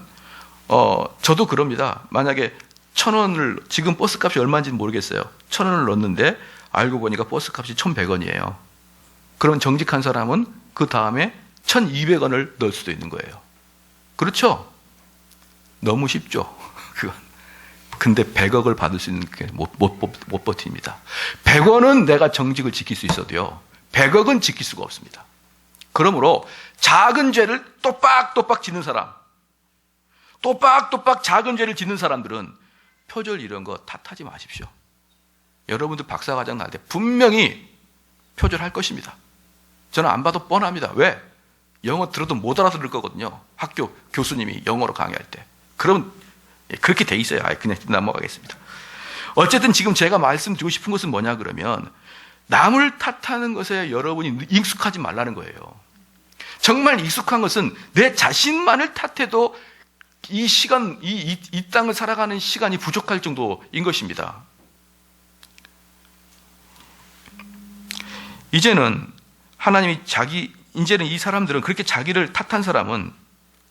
저도 그럽니다. 만약에 1,000원을 지금 버스값이 얼마인지는 모르겠어요. 1,000원을 넣었는데 알고 보니까 버스값이 1,100원이에요. 그럼 정직한 사람은 그 다음에 1,200원을 넣을 수도 있는 거예요. 그렇죠? 너무 쉽죠. 그건. 근데 100억을 받을 수 있는 게 못 버팁니다. 100원은 내가 정직을 지킬 수 있어도요. 100억은 지킬 수가 없습니다. 그러므로 작은 죄를 또박또박 짓는 사람, 또박또박 작은 죄를 짓는 사람들은 표절 이런 거 탓하지 마십시오. 여러분들 박사과정 날 때 분명히 표절할 것입니다. 저는 안 봐도 뻔합니다. 왜? 영어 들어도 못 알아들을 거거든요. 학교 교수님이 영어로 강의할 때. 그럼 그렇게 돼 있어요. 그냥 넘어가겠습니다. 어쨌든 지금 제가 말씀드리고 싶은 것은 뭐냐 그러면 남을 탓하는 것에 여러분이 익숙하지 말라는 거예요. 정말 익숙한 것은 내 자신만을 탓해도 이 시간, 이 땅을 살아가는 시간이 부족할 정도인 것입니다. 이제는 하나님이 이제는 이 사람들은 그렇게 자기를 탓한 사람은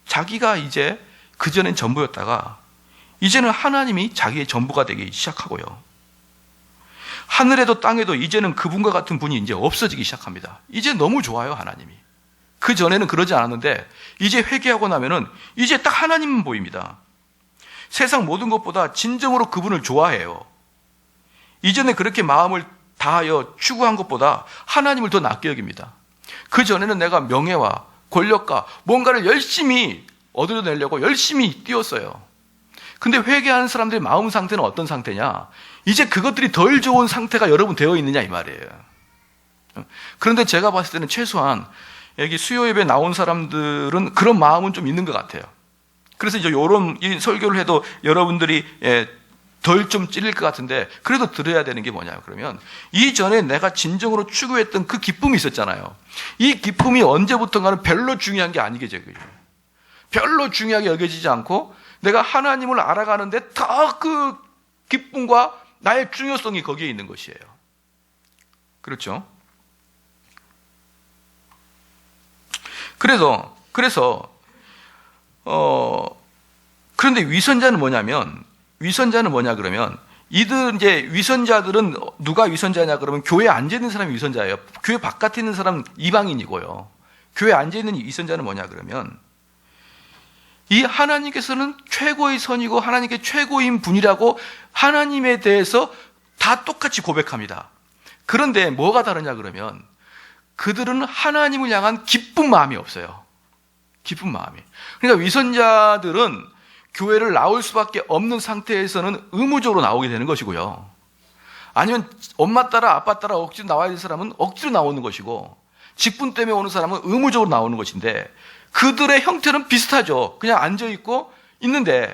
자기가 이제 그전엔 전부였다가 이제는 하나님이 자기의 전부가 되기 시작하고요. 하늘에도 땅에도 이제는 그분과 같은 분이 이제 없어지기 시작합니다. 이제 너무 좋아요, 하나님이. 그 전에는 그러지 않았는데 이제 회개하고 나면은 이제 딱 하나님만 보입니다. 세상 모든 것보다 진정으로 그분을 좋아해요. 이전에 그렇게 마음을 다하여 추구한 것보다 하나님을 더 낫게 여깁니다. 그 전에는 내가 명예와 권력과 뭔가를 열심히 얻어내려고 열심히 뛰었어요. 근데 회개하는 사람들의 마음 상태는 어떤 상태냐? 이제 그것들이 덜 좋은 상태가 여러분 되어 있느냐 이 말이에요. 그런데 제가 봤을 때는 최소한 여기 수요 예배 나온 사람들은 그런 마음은 좀 있는 것 같아요. 그래서 이제 이런 설교를 해도 여러분들이 덜 좀 찔릴 것 같은데 그래도 들어야 되는 게 뭐냐 그러면 이전에 내가 진정으로 추구했던 그 기쁨이 있었잖아요. 이 기쁨이 언제부턴가는 별로 중요한 게 아니겠죠. 별로 중요하게 여겨지지 않고 내가 하나님을 알아가는데 더 그 기쁨과 나의 중요성이 거기에 있는 것이에요. 그렇죠? 그런데 위선자는 뭐냐 그러면 위선자들은 누가 위선자냐 그러면 교회에 앉아 있는 사람이 위선자예요. 교회 바깥에 있는 사람은 이방인이고요. 교회에 앉아 있는 위선자는 뭐냐 그러면 이 하나님께서는 최고의 선이고 하나님께 최고인 분이라고 하나님에 대해서 다 똑같이 고백합니다. 그런데 뭐가 다르냐 그러면 그들은 하나님을 향한 기쁜 마음이 없어요. 기쁜 마음이. 그러니까 위선자들은 교회를 나올 수밖에 없는 상태에서는 의무적으로 나오게 되는 것이고요. 아니면 엄마 따라 아빠 따라 억지로 나와야 될 사람은 억지로 나오는 것이고, 직분 때문에 오는 사람은 의무적으로 나오는 것인데, 그들의 형태는 비슷하죠. 그냥 앉아있고 있는데,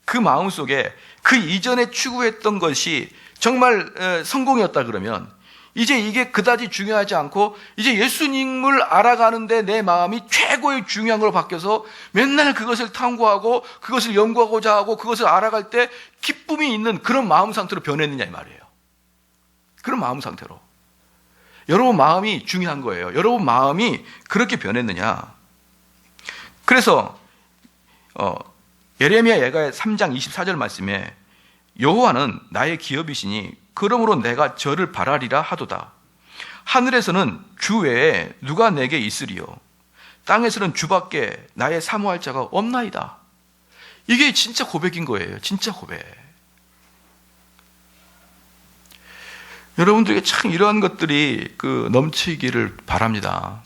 그 마음속에 그 이전에 추구했던 것이 정말 성공이었다 그러면 이제 이게 그다지 중요하지 않고 이제 예수님을 알아가는데 내 마음이 최고의 중요한 걸로 바뀌어서 맨날 그것을 탐구하고 그것을 연구하고자 하고 그것을 알아갈 때 기쁨이 있는 그런 마음 상태로 변했느냐 이 말이에요. 그런 마음 상태로. 여러분 마음이 중요한 거예요. 여러분 마음이 그렇게 변했느냐. 그래서 예레미야 예가의 3장 24절 말씀에 여호와는 나의 기업이시니 그러므로 내가 저를 바라리라 하도다. 하늘에서는 주 외에 누가 내게 있으리요. 땅에서는 주밖에 나의 사모할 자가 없나이다. 이게 진짜 고백인 거예요. 진짜 고백. 여러분들에게 참 이러한 것들이 넘치기를 바랍니다.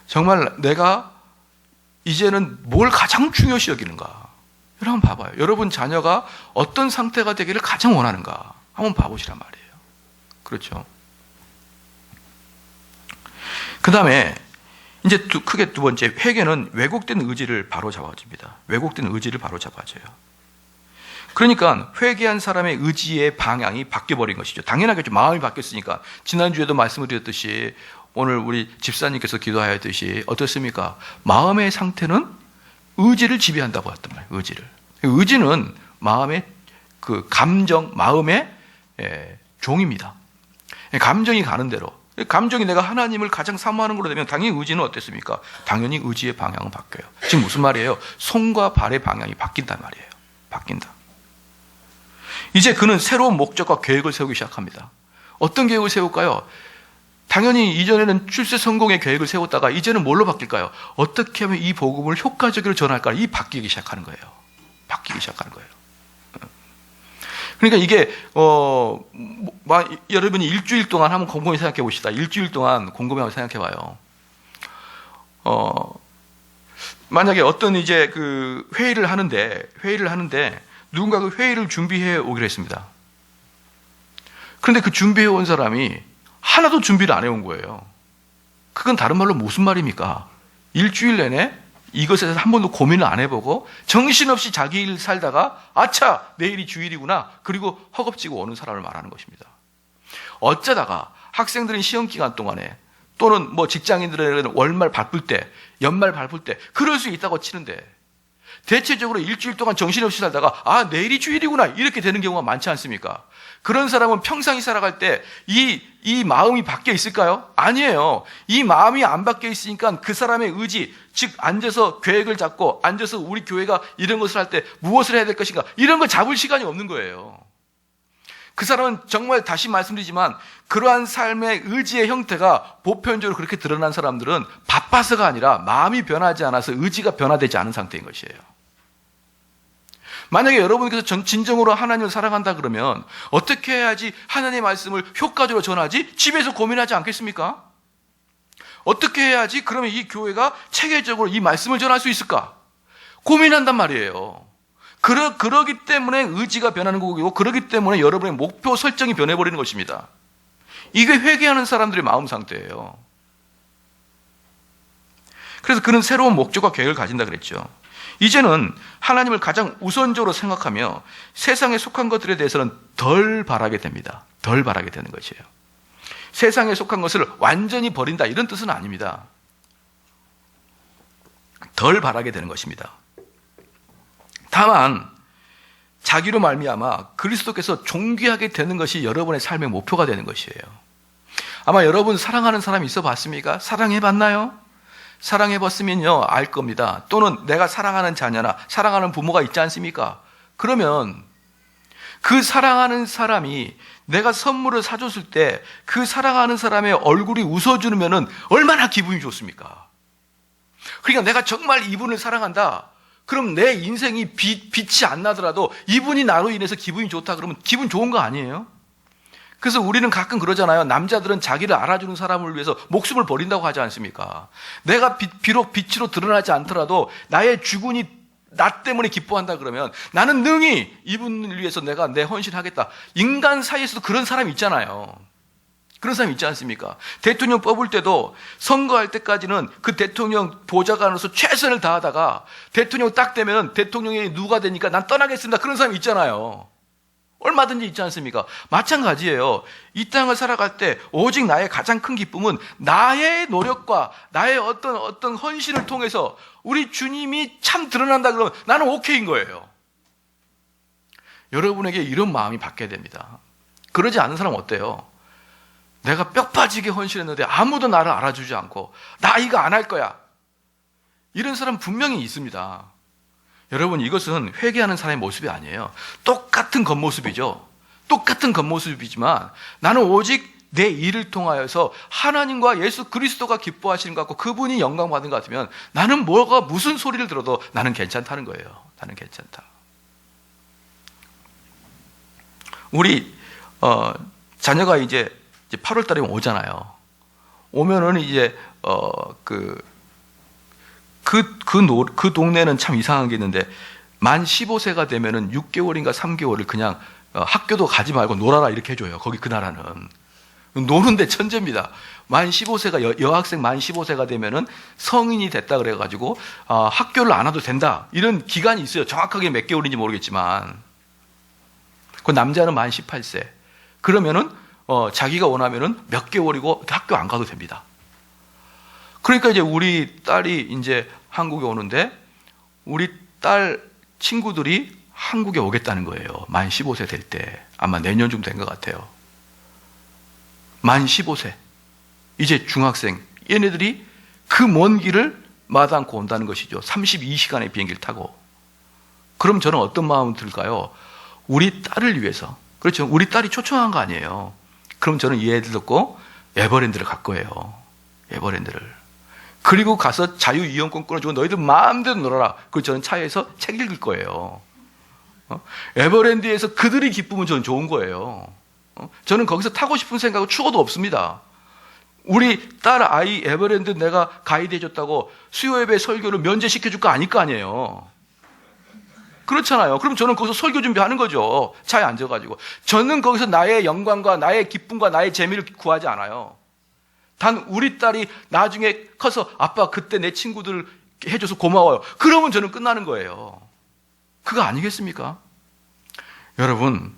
정말 내가 이제는 뭘 가장 중요시 여기는가? 여러분 봐봐요. 여러분 자녀가 어떤 상태가 되기를 가장 원하는가? 한번 봐보시란 말이에요. 그렇죠? 그 다음에 이제 크게 두 번째, 회개는 왜곡된 의지를 바로 잡아줍니다. 왜곡된 의지를 바로 잡아줘요. 그러니까 회개한 사람의 의지의 방향이 바뀌어버린 것이죠. 당연하겠죠. 마음이 바뀌었으니까. 지난주에도 말씀을 드렸듯이 오늘 우리 집사님께서 기도하였듯이 어떻습니까? 마음의 상태는 의지를 지배한다고 했단 말이에요. 의지를. 의지는 마음의 감정, 마음의 종입니다. 감정이 가는 대로. 감정이 내가 하나님을 가장 사모하는 걸로 되면 당연히 의지는 어땠습니까? 당연히 의지의 방향은 바뀌어요. 지금 무슨 말이에요? 손과 발의 방향이 바뀐단 말이에요. 바뀐다. 이제 그는 새로운 목적과 계획을 세우기 시작합니다. 어떤 계획을 세울까요? 당연히 이전에는 출세 성공의 계획을 세웠다가 이제는 뭘로 바뀔까요? 어떻게 하면 이 복음을 효과적으로 전할까? 이 바뀌기 시작하는 거예요. 바뀌기 시작하는 거예요. 그러니까 이게 여러분이 일주일 동안 한번 곰곰이 생각해 봅시다. 일주일 동안 곰곰이 한번 생각해 봐요. 만약에 어떤 이제 회의를 하는데 누군가 그 회의를 준비해 오기로 했습니다. 그런데 그 준비해 온 사람이 하나도 준비를 안 해온 거예요. 그건 다른 말로 무슨 말입니까? 일주일 내내 이것에 대해서 한 번도 고민을 안 해보고 정신없이 자기 일 살다가 아차 내일이 주일이구나 그리고 허겁지겁 오는 사람을 말하는 것입니다. 어쩌다가 학생들은 시험 기간 동안에 또는 직장인들은 월말 바쁠 때 연말 바쁠 때 그럴 수 있다고 치는데 대체적으로 일주일 동안 정신없이 살다가 내일이 주일이구나 이렇게 되는 경우가 많지 않습니까? 그런 사람은 평상시 살아갈 때 이 마음이 바뀌어 있을까요? 아니에요. 이 마음이 안 바뀌어 있으니까 그 사람의 의지, 즉 앉아서 계획을 잡고 앉아서 우리 교회가 이런 것을 할 때 무엇을 해야 될 것인가 이런 걸 잡을 시간이 없는 거예요. 그 사람은 정말 다시 말씀드리지만 그러한 삶의 의지의 형태가 보편적으로 그렇게 드러난 사람들은 바빠서가 아니라 마음이 변하지 않아서 의지가 변화되지 않은 상태인 것이에요. 만약에 여러분께서 진정으로 하나님을 사랑한다 그러면 어떻게 해야지 하나님의 말씀을 효과적으로 전하지? 집에서 고민하지 않겠습니까? 어떻게 해야지 그러면 이 교회가 체계적으로 이 말씀을 전할 수 있을까? 고민한단 말이에요. 그러기 때문에 의지가 변하는 거고 그러기 때문에 여러분의 목표 설정이 변해버리는 것입니다. 이게 회개하는 사람들의 마음 상태예요. 그래서 그는 새로운 목적과 계획을 가진다 그랬죠. 이제는 하나님을 가장 우선적으로 생각하며 세상에 속한 것들에 대해서는 덜 바라게 됩니다. 덜 바라게 되는 것이에요. 세상에 속한 것을 완전히 버린다 이런 뜻은 아닙니다. 덜 바라게 되는 것입니다. 다만 자기로 말미암아 그리스도께서 존귀하게 되는 것이 여러분의 삶의 목표가 되는 것이에요. 아마 여러분 사랑하는 사람이 있어 봤습니까? 사랑해 봤나요? 사랑해 봤으면요 알 겁니다. 또는 내가 사랑하는 자녀나 사랑하는 부모가 있지 않습니까? 그러면 그 사랑하는 사람이 내가 선물을 사줬을 때 그 사랑하는 사람의 얼굴이 웃어주면은 얼마나 기분이 좋습니까? 그러니까 내가 정말 이분을 사랑한다. 그럼 내 인생이 빛이 안 나더라도 이분이 나로 인해서 기분이 좋다 그러면 기분 좋은 거 아니에요? 그래서 우리는 가끔 그러잖아요. 남자들은 자기를 알아주는 사람을 위해서 목숨을 버린다고 하지 않습니까? 내가 비록 빛으로 드러나지 않더라도 나의 주군이 나 때문에 기뻐한다 그러면 나는 능히 이분을 위해서 내가 내 헌신하겠다. 인간 사이에서도 그런 사람이 있잖아요. 그런 사람이 있지 않습니까? 대통령 뽑을 때도 선거할 때까지는 그 대통령 보좌관으로서 최선을 다하다가 대통령 딱 되면 대통령이 누가 되니까 난 떠나겠습니다. 그런 사람이 있잖아요. 얼마든지 있지 않습니까? 마찬가지예요. 이 땅을 살아갈 때 오직 나의 가장 큰 기쁨은 나의 노력과 나의 어떤 헌신을 통해서 우리 주님이 참 드러난다 그러면 나는 오케이인 거예요. 여러분에게 이런 마음이 바뀌어야 됩니다. 그러지 않은 사람 어때요? 내가 뼈 빠지게 헌신했는데 아무도 나를 알아주지 않고 나 이거 안 할 거야. 이런 사람 분명히 있습니다. 여러분, 이것은 회개하는 사람의 모습이 아니에요. 똑같은 겉모습이죠. 똑같은 겉모습이지만 나는 오직 내 일을 통하여서 하나님과 예수 그리스도가 기뻐하시는 것 같고 그분이 영광 받는 것 같으면 나는 무슨 소리를 들어도 나는 괜찮다는 거예요. 나는 괜찮다. 우리 자녀가 이제 8월 달에 오잖아요. 오면은 이제 그 동네는 참 이상한 게 있는데 만 15세가 되면은 6개월인가 3개월을 그냥 학교도 가지 말고 놀아라 이렇게 해줘요. 거기 그 나라는 노는데 천재입니다. 만 15세가 여학생 만 15세가 되면은 성인이 됐다 그래가지고 학교를 안 와도 된다 이런 기간이 있어요. 정확하게 몇 개월인지 모르겠지만 그 남자는 만 18세 그러면은 자기가 원하면은 몇 개월이고 학교 안 가도 됩니다. 그러니까 이제 우리 딸이 이제 한국에 오는데 우리 딸 친구들이 한국에 오겠다는 거예요. 만 15세 될 때. 아마 내년쯤 된 것 같아요. 만 15세. 이제 중학생. 얘네들이 그 먼 길을 마다 않고 온다는 것이죠. 32시간의 비행기를 타고. 그럼 저는 어떤 마음이 들까요? 우리 딸을 위해서. 그렇죠. 우리 딸이 초청한 거 아니에요. 그럼 저는 이 애들 듣고 에버랜드를 갈 거예요. 에버랜드를. 그리고 가서 자유이용권 끊어주고 너희들 마음대로 놀아라. 그리고 저는 차에서 책 읽을 거예요. 에버랜드에서 그들이 기쁘면 저는 좋은 거예요. 저는 거기서 타고 싶은 생각은 추구도 없습니다. 우리 딸 아이 에버랜드 내가 가이드 해줬다고 수요 예배 설교를 면제시켜줄 거 아닐 거 아니에요. 그렇잖아요. 그럼 저는 거기서 설교 준비하는 거죠. 차에 앉아가지고. 저는 거기서 나의 영광과 나의 기쁨과 나의 재미를 구하지 않아요. 단 우리 딸이 나중에 커서 아빠 그때 내 친구들 해줘서 고마워요. 그러면 저는 끝나는 거예요. 그거 아니겠습니까? 여러분,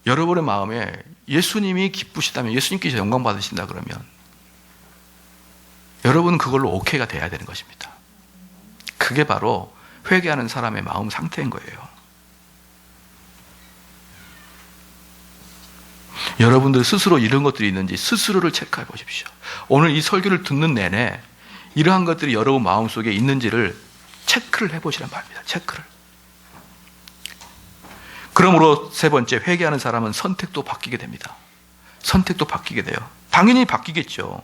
여러분의 마음에 예수님이 기쁘시다면 예수님께서 영광 받으신다 그러면 여러분은 그걸로 오케이가 돼야 되는 것입니다. 그게 바로 회개하는 사람의 마음 상태인 거예요. 여러분들 스스로 이런 것들이 있는지 스스로를 체크해 보십시오. 오늘 이 설교를 듣는 내내 이러한 것들이 여러분 마음속에 있는지를 체크를 해보시란 말입니다. 체크를. 그러므로 세 번째, 회개하는 사람은 선택도 바뀌게 됩니다. 선택도 바뀌게 돼요. 당연히 바뀌겠죠.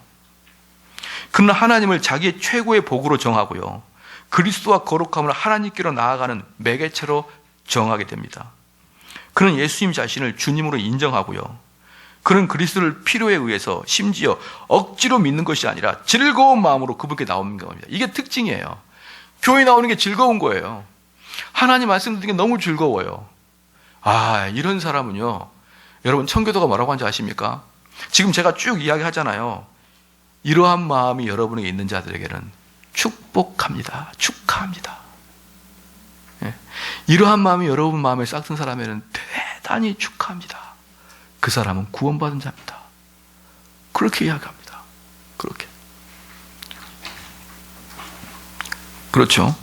그는 하나님을 자기의 최고의 복으로 정하고요. 그리스도와 거룩함을 하나님께로 나아가는 매개체로 정하게 됩니다. 그는 예수님 자신을 주님으로 인정하고요. 그는 그리스도를 필요에 의해서 심지어 억지로 믿는 것이 아니라 즐거운 마음으로 그분께 나오는 겁니다. 이게 특징이에요. 교회 나오는 게 즐거운 거예요. 하나님 말씀 듣는 게 너무 즐거워요. 이런 사람은요. 여러분 청교도가 뭐라고 하는지 아십니까? 지금 제가 쭉 이야기하잖아요. 이러한 마음이 여러분에게 있는 자들에게는 축복합니다. 축하합니다. 이러한 마음이 여러분 마음에 싹튼 사람에게는 대단히 축하합니다. 그 사람은 구원받은 자입니다. 그렇게 이야기합니다. 그렇게. 그렇죠.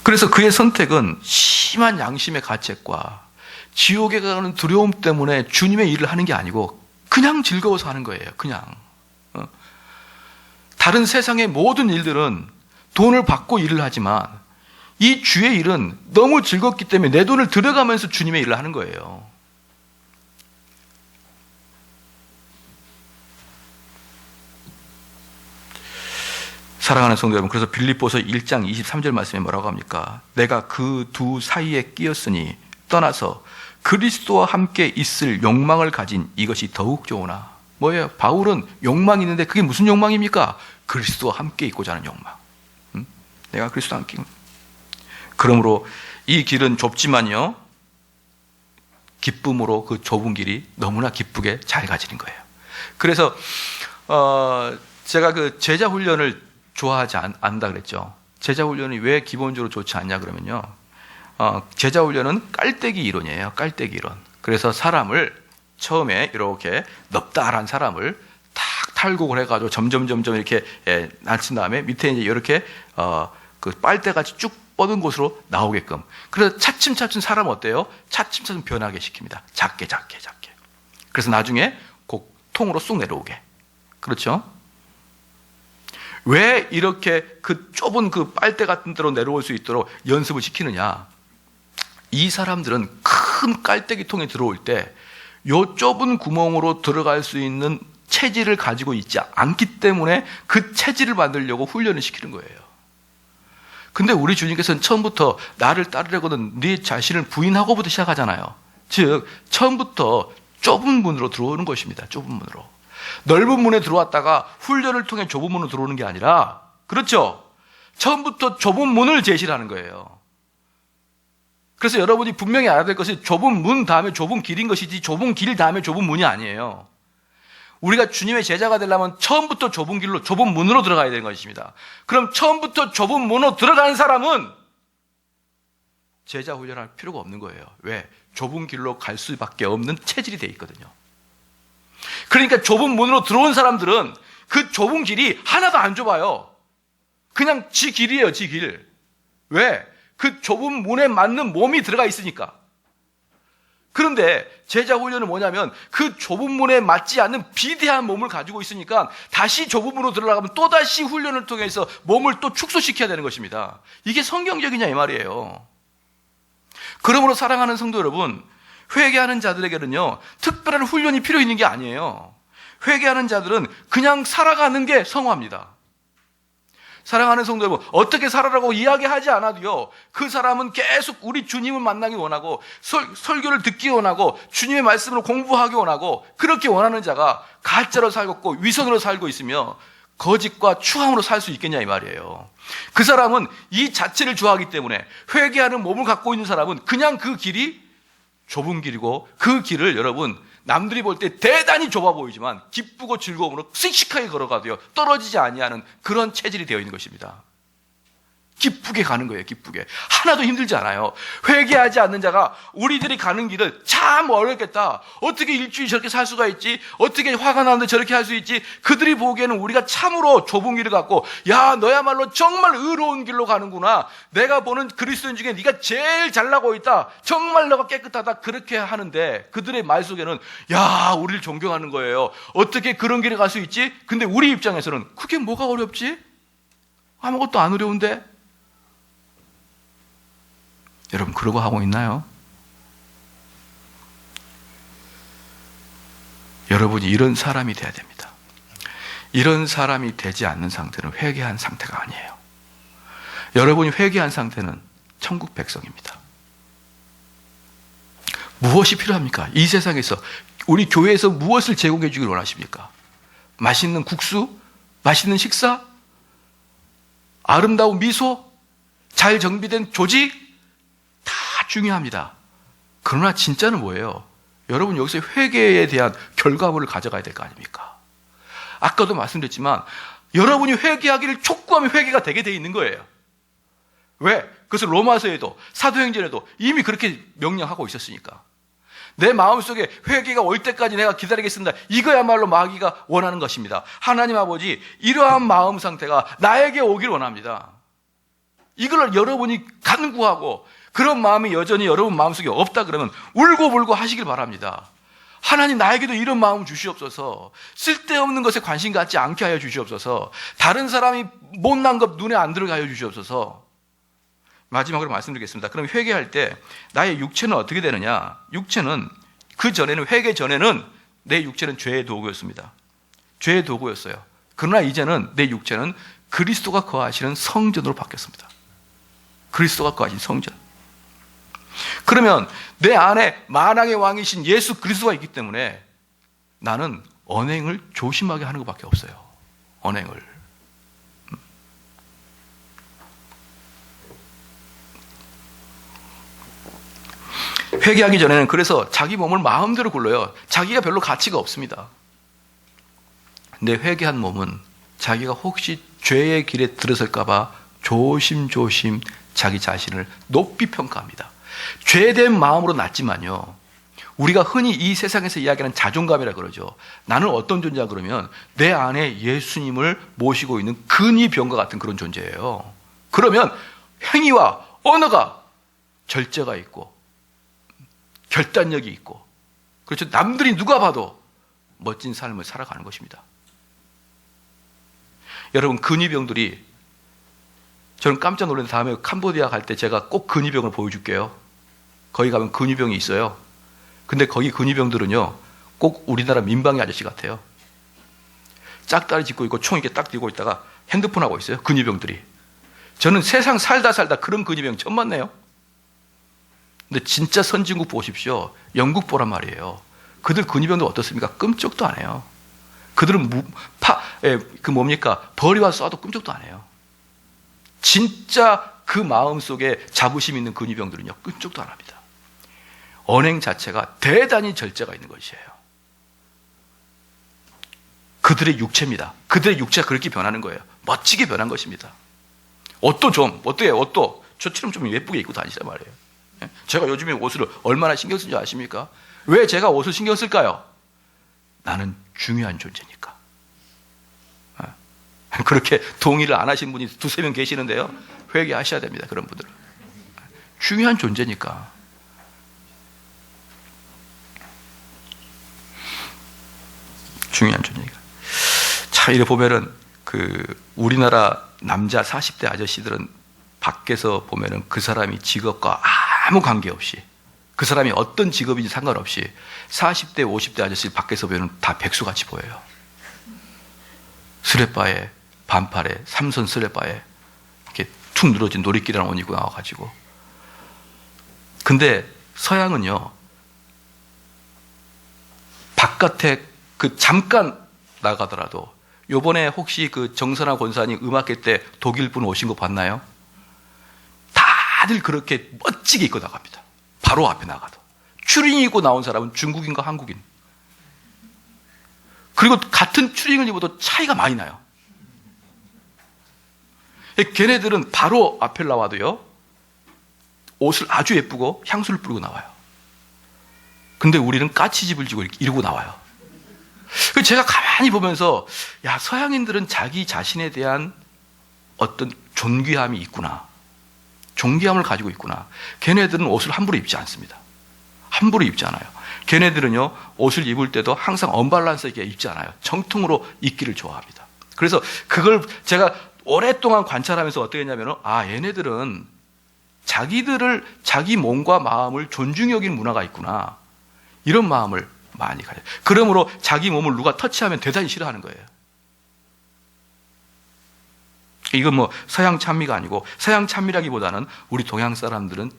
그래서 그의 선택은 심한 양심의 가책과 지옥에 가는 두려움 때문에 주님의 일을 하는 게 아니고 그냥 즐거워서 하는 거예요. 그냥. 다른 세상의 모든 일들은 돈을 받고 일을 하지만 이 주의 일은 너무 즐겁기 때문에 내 돈을 들여가면서 주님의 일을 하는 거예요. 사랑하는 성도 여러분, 그래서 빌립보서 1장 23절 말씀에 뭐라고 합니까? 내가 그 두 사이에 끼었으니 떠나서 그리스도와 함께 있을 욕망을 가진 이것이 더욱 좋으나. 뭐예요? 바울은 욕망이 있는데 그게 무슨 욕망입니까? 그리스도와 함께 있고자 하는 욕망. 내가 그리스도와 함께. 그러므로 이 길은 좁지만요, 기쁨으로 그 좁은 길이 너무나 기쁘게 잘 가지는 거예요. 그래서 제가 그 제자 훈련을 좋아하지 않는다 그랬죠. 제자 훈련이 왜 기본적으로 좋지 않냐 그러면요, 제자 훈련은 깔때기 이론이에요. 깔때기 이론. 그래서 사람을 처음에 이렇게 넙다란 사람을 탁 탈곡을 해가지고 점점 이렇게 낮춘 다음에 밑에 이제 이렇게 그 빨대같이 쭉 뻗은 곳으로 나오게끔. 그래서 차츰차츰 사람 어때요? 차츰차츰 변하게 시킵니다. 작게. 그래서 나중에 그 통으로 쑥 내려오게. 그렇죠? 왜 이렇게 그 좁은 그 빨대 같은 데로 내려올 수 있도록 연습을 시키느냐? 이 사람들은 큰 깔때기 통에 들어올 때 요 좁은 구멍으로 들어갈 수 있는 체질을 가지고 있지 않기 때문에 그 체질을 만들려고 훈련을 시키는 거예요. 근데 우리 주님께서는 처음부터 나를 따르려고는 네 자신을 부인하고부터 시작하잖아요. 즉 처음부터 좁은 문으로 들어오는 것입니다. 좁은 문으로. 넓은 문에 들어왔다가 훈련을 통해 좁은 문으로 들어오는 게 아니라, 그렇죠? 처음부터 좁은 문을 제시를 하는 거예요. 그래서 여러분이 분명히 알아야 될 것이 좁은 문 다음에 좁은 길인 것이지 좁은 길 다음에 좁은 문이 아니에요. 우리가 주님의 제자가 되려면 처음부터 좁은 길로, 좁은 문으로 들어가야 되는 것입니다. 그럼 처음부터 좁은 문으로 들어가는 사람은 제자 훈련할 필요가 없는 거예요. 왜? 좁은 길로 갈 수밖에 없는 체질이 돼 있거든요. 그러니까 좁은 문으로 들어온 사람들은 그 좁은 길이 하나도 안 좁아요. 그냥 지 길이에요, 지 길. 왜? 그 좁은 문에 맞는 몸이 들어가 있으니까. 그런데 제자 훈련은 뭐냐면 그 좁은 문에 맞지 않는 비대한 몸을 가지고 있으니까 다시 좁은 문으로 들어가면 또다시 훈련을 통해서 몸을 또 축소시켜야 되는 것입니다. 이게 성경적이냐 이 말이에요. 그러므로 사랑하는 성도 여러분, 회개하는 자들에게는요, 특별한 훈련이 필요 있는 게 아니에요. 회개하는 자들은 그냥 살아가는 게 성화입니다. 사랑하는 성도 여러분, 어떻게 살아라고 이야기하지 않아도요, 그 사람은 계속 우리 주님을 만나기 원하고 설교를 듣기 원하고 주님의 말씀을 공부하기 원하고 그렇게 원하는 자가 가짜로 살고 위선으로 살고 있으며 거짓과 추함으로 살 수 있겠냐 이 말이에요. 그 사람은 이 자체를 좋아하기 때문에 회개하는 몸을 갖고 있는 사람은 그냥 그 길이 좁은 길이고 그 길을 여러분 남들이 볼 때 대단히 좁아 보이지만 기쁘고 즐거움으로 씩씩하게 걸어가도요 떨어지지 아니하는 그런 체질이 되어 있는 것입니다. 기쁘게 가는 거예요. 기쁘게. 하나도 힘들지 않아요. 회개하지 않는 자가 우리들이 가는 길을 참 어렵겠다. 어떻게 일주일 저렇게 살 수가 있지? 어떻게 화가 나는데 저렇게 할 수 있지? 그들이 보기에는 우리가 참으로 좁은 길을 갖고 야 너야말로 정말 의로운 길로 가는구나. 내가 보는 그리스도인 중에 네가 제일 잘나고 있다. 정말 너가 깨끗하다. 그렇게 하는데 그들의 말 속에는 야 우리를 존경하는 거예요. 어떻게 그런 길에 갈 수 있지? 근데 우리 입장에서는 그게 뭐가 어렵지? 아무것도 안 어려운데? 여러분 그러고 하고 있나요? 여러분이 이런 사람이 돼야 됩니다. 이런 사람이 되지 않는 상태는 회개한 상태가 아니에요. 여러분이 회개한 상태는 천국 백성입니다. 무엇이 필요합니까? 이 세상에서 우리 교회에서 무엇을 제공해 주길 원하십니까? 맛있는 국수? 맛있는 식사? 아름다운 미소? 잘 정비된 조직? 다 중요합니다. 그러나 진짜는 뭐예요? 여러분 여기서 회개에 대한 결과물을 가져가야 될 거 아닙니까? 아까도 말씀드렸지만 여러분이 회개하기를 촉구하면 회개가 되게 돼 있는 거예요. 왜? 그것을 로마서에도 사도행전에도 이미 그렇게 명령하고 있었으니까. 내 마음속에 회개가 올 때까지 내가 기다리겠습니다. 이거야말로 마귀가 원하는 것입니다. 하나님 아버지 이러한 마음 상태가 나에게 오길 원합니다. 이걸 여러분이 간구하고 그런 마음이 여전히 여러분 마음속에 없다 그러면 울고불고 하시길 바랍니다. 하나님 나에게도 이런 마음 주시옵소서. 쓸데없는 것에 관심 갖지 않게 하여 주시옵소서. 다른 사람이 못난 것 눈에 안 들어가 하여 주시옵소서. 마지막으로 말씀드리겠습니다. 그럼 회개할 때 나의 육체는 어떻게 되느냐? 육체는 그전에는 회개 전에는 내 육체는 죄의 도구였습니다. 죄의 도구였어요. 그러나 이제는 내 육체는 그리스도가 거하시는 성전으로 바뀌었습니다. 그리스도가 거하신 성전. 그러면 내 안에 만왕의 왕이신 예수 그리스도가 있기 때문에 나는 언행을 조심하게 하는 것밖에 없어요. 언행을. 회개하기 전에는 그래서 자기 몸을 마음대로 굴러요. 자기가 별로 가치가 없습니다. 근데 회개한 몸은 자기가 혹시 죄의 길에 들어설까 봐 조심조심 자기 자신을 높이 평가합니다. 죄된 마음으로 났지만요, 우리가 흔히 이 세상에서 이야기하는 자존감이라 그러죠. 나는 어떤 존재야 그러면 내 안에 예수님을 모시고 있는 근위병과 같은 그런 존재예요. 그러면 행위와 언어가 절제가 있고 결단력이 있고, 그렇죠, 남들이 누가 봐도 멋진 삶을 살아가는 것입니다. 여러분, 근위병들이, 저는 깜짝 놀랐는데 다음에 캄보디아 갈 때 제가 꼭 근위병을 보여줄게요. 거기 가면 근위병이 있어요. 근데 거기 근위병들은요, 꼭 우리나라 민방위 아저씨 같아요. 짝다리 짚고 있고 총 이렇게 딱 들고 있다가 핸드폰 하고 있어요, 근위병들이. 저는 세상 살다 그런 근위병 처음 만나요. 근데 진짜 선진국 보십시오. 영국 보란 말이에요. 그들 근위병들 어떻습니까? 끔찍도 안 해요. 그들은 벌이와 쏴도 끔찍도 안 해요. 진짜 그 마음 속에 자부심 있는 근위병들은요, 끔찍도 안 합니다. 언행 자체가 대단히 절제가 있는 것이에요. 그들의 육체입니다. 그들의 육체가 그렇게 변하는 거예요. 멋지게 변한 것입니다. 옷도 옷도 저처럼 좀 예쁘게 입고 다니시란 말이에요. 제가 요즘에 옷을 얼마나 신경 쓰는지 아십니까? 왜 제가 옷을 신경 쓸까요? 나는 중요한 존재니까. 그렇게 동의를 안 하신 분이 두세 명 계시는데요, 회개하셔야 됩니다. 그런 분들은. 중요한 존재니까. 중요한 존재니까. 자, 이래 보면은 우리나라 남자 40대 아저씨들은 밖에서 보면은 그 사람이 직업과 아무 관계없이, 그 사람이 어떤 직업인지 상관없이 40대, 50대 아저씨 밖에서 보면 다 백수같이 보여요. 스레바에, 반팔에, 삼선 스레바에 이렇게 툭 늘어진 놀이기랑 옷 입고 나와가지고. 근데 서양은요, 바깥에 잠깐 나가더라도, 요번에 혹시 정선아 권사님 음악회 때 독일 분 오신 거 봤나요? 다들 그렇게 멋지게 입고 나갑니다. 바로 앞에 나가도. 추리닝 입고 나온 사람은 중국인과 한국인. 그리고 같은 추리닝을 입어도 차이가 많이 나요. 걔네들은 바로 앞에 나와도요, 옷을 아주 예쁘고 향수를 뿌리고 나와요. 근데 우리는 까치집을 지고 이러고 나와요. 제가 가만히 보면서, 야, 서양인들은 자기 자신에 대한 어떤 존귀함이 있구나. 존귀함을 가지고 있구나. 걔네들은 옷을 함부로 입지 않습니다. 함부로 입지 않아요. 걔네들은요, 옷을 입을 때도 항상 언밸런스 있게 입지 않아요. 정통으로 입기를 좋아합니다. 그래서 그걸 제가 오랫동안 관찰하면서 어떻게 했냐면, 얘네들은 자기 몸과 마음을 존중히 여기는 문화가 있구나. 이런 마음을 많이 가져요. 그러므로 자기 몸을 누가 터치하면 대단히 싫어하는 거예요. 이건 서양 찬미가 아니고, 서양 찬미라기보다는 우리 동양 사람들은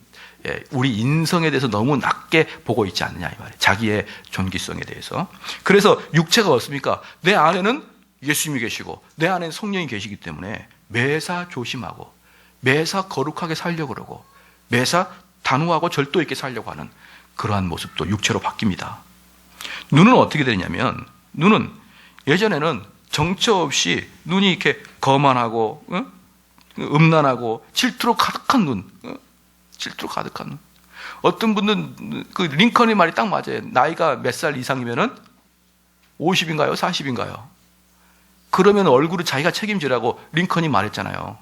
우리 인성에 대해서 너무 낮게 보고 있지 않느냐, 이 말이에요. 자기의 존귀성에 대해서. 그래서 육체가 어떻습니까? 내 안에는 예수님이 계시고 내 안에는 성령이 계시기 때문에 매사 조심하고 매사 거룩하게 살려고 그러고 매사 단호하고 절도 있게 살려고 하는 그러한 모습도 육체로 바뀝니다. 눈은 어떻게 되냐면, 눈은 예전에는 정처 없이 눈이 이렇게 거만하고 음란하고 질투로 가득한 눈, 질투로 가득한 눈. 어떤 분은 링컨의 말이 딱 맞아요. 나이가 몇 살 이상이면은 50인가요? 40인가요? 그러면 얼굴을 자기가 책임지라고 링컨이 말했잖아요.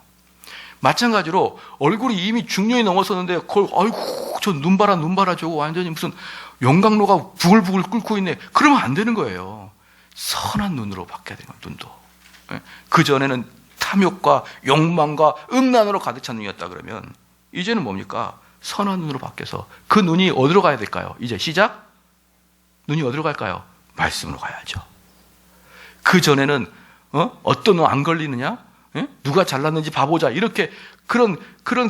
마찬가지로 얼굴이 이미 중년이 넘었었는데 그걸, 아이고 저 눈 봐라 저거 완전히 무슨 용광로가 부글부글 끓고 있네. 그러면 안 되는 거예요. 선한 눈으로 바뀌어야 되는 거예요. 눈도. 그전에는 탐욕과 욕망과 음란으로 가득 찬 눈이었다 그러면 이제는 뭡니까? 선한 눈으로 바뀌어서 그 눈이 어디로 가야 될까요? 이제 시작? 눈이 어디로 갈까요? 말씀으로 가야죠. 그전에는 어떤 눈 안 걸리느냐? 누가 잘났는지 봐보자. 이렇게 그런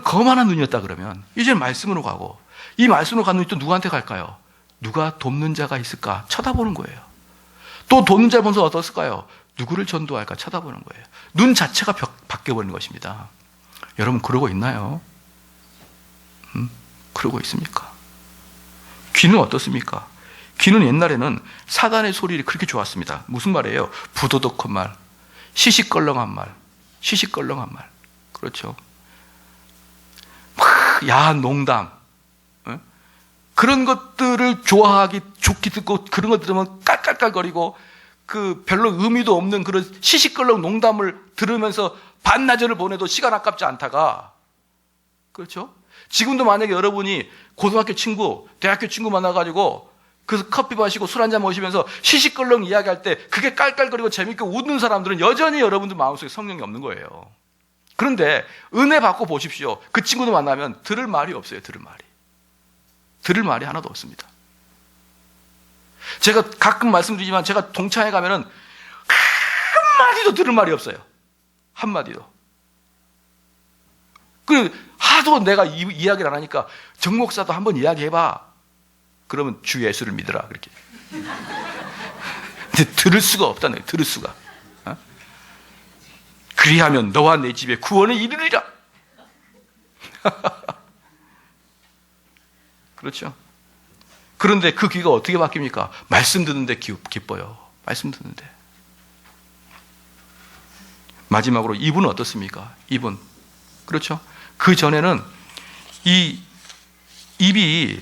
거만한 눈이었다 그러면 이제는 말씀으로 가고, 이 말씀으로 가는 눈이 또 누구한테 갈까요? 누가 돕는 자가 있을까? 쳐다보는 거예요. 또 돕는 자를 보면서 어떻을까요? 누구를 전도할까? 쳐다보는 거예요. 눈 자체가 바뀌어버리는 것입니다. 여러분 그러고 있나요? 그러고 있습니까? 귀는 어떻습니까? 귀는 옛날에는 사단의 소리를 그렇게 좋았습니다. 무슨 말이에요? 부도덕한 말, 시시껄렁한 말, 시시껄렁한 말. 그렇죠. 막 야한 농담, 그런 것들을 좋아하기 좋게 듣고 그런 것 들으면 깔깔깔거리고 그 별로 의미도 없는 그런 시시껄렁 농담을 들으면서 반나절을 보내도 시간 아깝지 않다가, 그렇죠? 지금도 만약에 여러분이 고등학교 친구, 대학교 친구 만나가지고 그래서 커피 마시고 술 한잔 마시면서 시시껄렁 이야기할 때 그게 깔깔거리고 재밌게 웃는 사람들은 여전히 여러분들 마음속에 성령이 없는 거예요. 그런데 은혜 받고 보십시오. 그 친구도 만나면 들을 말이 없어요. 들을 말이 하나도 없습니다. 제가 가끔 말씀드리지만 제가 동창회 가면은 한마디도 들을 말이 없어요. 한마디도. 하도 내가 이야기를 안 하니까 정 목사도 한번 이야기해봐. 그러면 주 예수를 믿으라. 그렇게. 근데 들을 수가 없다는 거예요. 들을 수가. 그리하면 너와 내 집에 구원을 이루리라. 그렇죠. 그런데 그 귀가 어떻게 바뀝니까? 말씀 듣는데 기뻐요. 말씀 듣는데. 마지막으로 입은 어떻습니까? 입은. 그렇죠. 그 전에는 이 입이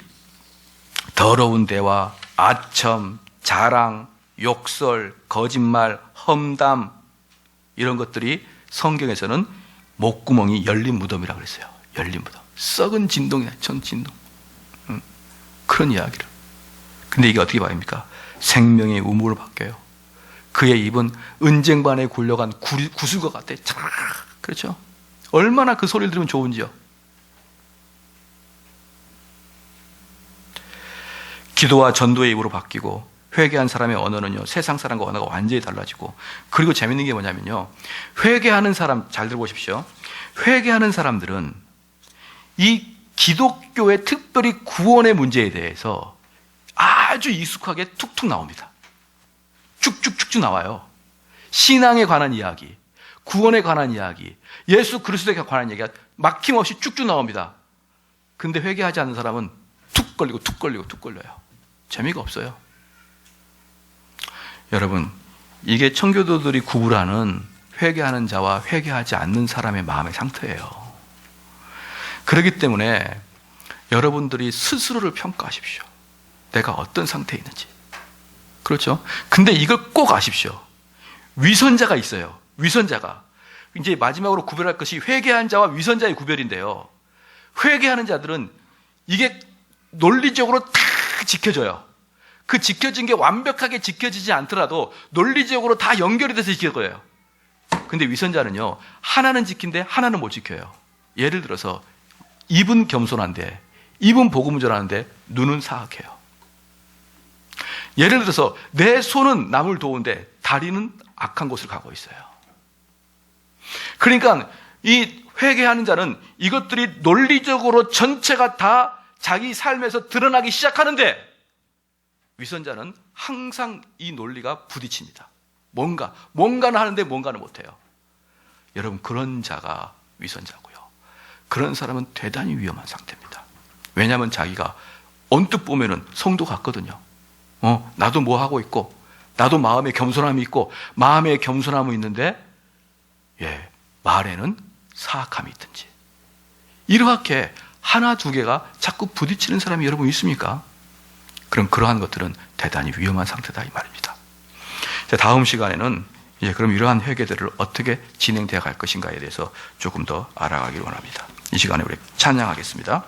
더러운 대화, 아첨, 자랑, 욕설, 거짓말, 험담, 이런 것들이 성경에서는 목구멍이 열린 무덤이라고 그랬어요. 열린 무덤. 썩은 진동이나 전 진동. 그런 이야기를. 근데 이게 어떻게 바뀝니까? 생명의 우물로 바뀌어요. 그의 입은 은쟁반에 굴려간 구슬과 같아. 그렇죠? 얼마나 그 소리를 들으면 좋은지요. 기도와 전도의 입으로 바뀌고, 회개한 사람의 언어는요, 세상 사람과 언어가 완전히 달라지고, 그리고 재밌는 게 뭐냐면요, 회개하는 사람, 잘 들어보십시오. 회개하는 사람들은 이 기독교의 특별히 구원의 문제에 대해서 아주 익숙하게 툭툭 나옵니다. 쭉쭉쭉쭉 나와요. 신앙에 관한 이야기, 구원에 관한 이야기, 예수 그리스도에 관한 이야기가 막힘없이 쭉쭉 나옵니다. 근데 회개하지 않는 사람은 툭 걸리고 툭 걸리고 툭 걸려요. 재미가 없어요. 여러분, 이게 청교도들이 구분하는 회개하는 자와 회개하지 않는 사람의 마음의 상태예요. 그렇기 때문에 여러분들이 스스로를 평가하십시오. 내가 어떤 상태에 있는지. 그렇죠? 근데 이걸 꼭 아십시오. 위선자가 있어요. 위선자가. 이제 마지막으로 구별할 것이 회개한 자와 위선자의 구별인데요. 회개하는 자들은 이게 논리적으로 다 지켜져요. 그 지켜진 게 완벽하게 지켜지지 않더라도 논리적으로 다 연결이 돼서 지킬 거예요. 근데 위선자는요, 하나는 지킨데 하나는 못 지켜요. 예를 들어서 입은 겸손한데, 입은 복음을 전하는데 눈은 사악해요. 예를 들어서 내 손은 남을 도우는데 다리는 악한 곳을 가고 있어요. 그러니까 이 회개하는 자는 이것들이 논리적으로 전체가 다 자기 삶에서 드러나기 시작하는데, 위선자는 항상 이 논리가 부딪힙니다. 뭔가는 하는데 뭔가는 못해요. 여러분, 그런 자가 위선자고요. 그런 사람은 대단히 위험한 상태입니다. 왜냐하면 자기가 언뜻 보면은 성도 같거든요. 나도 뭐 하고 있고, 나도 마음에 겸손함이 있고, 마음에 겸손함이 있는데, 말에는 사악함이 있든지. 이렇게 하나 두 개가 자꾸 부딪히는 사람이 여러분 있습니까? 그럼 그러한 것들은 대단히 위험한 상태다, 이 말입니다. 자, 다음 시간에는 이제 그럼 이러한 회개들을 어떻게 진행되어 갈 것인가에 대해서 조금 더 알아가기를 원합니다. 이 시간에 우리 찬양하겠습니다.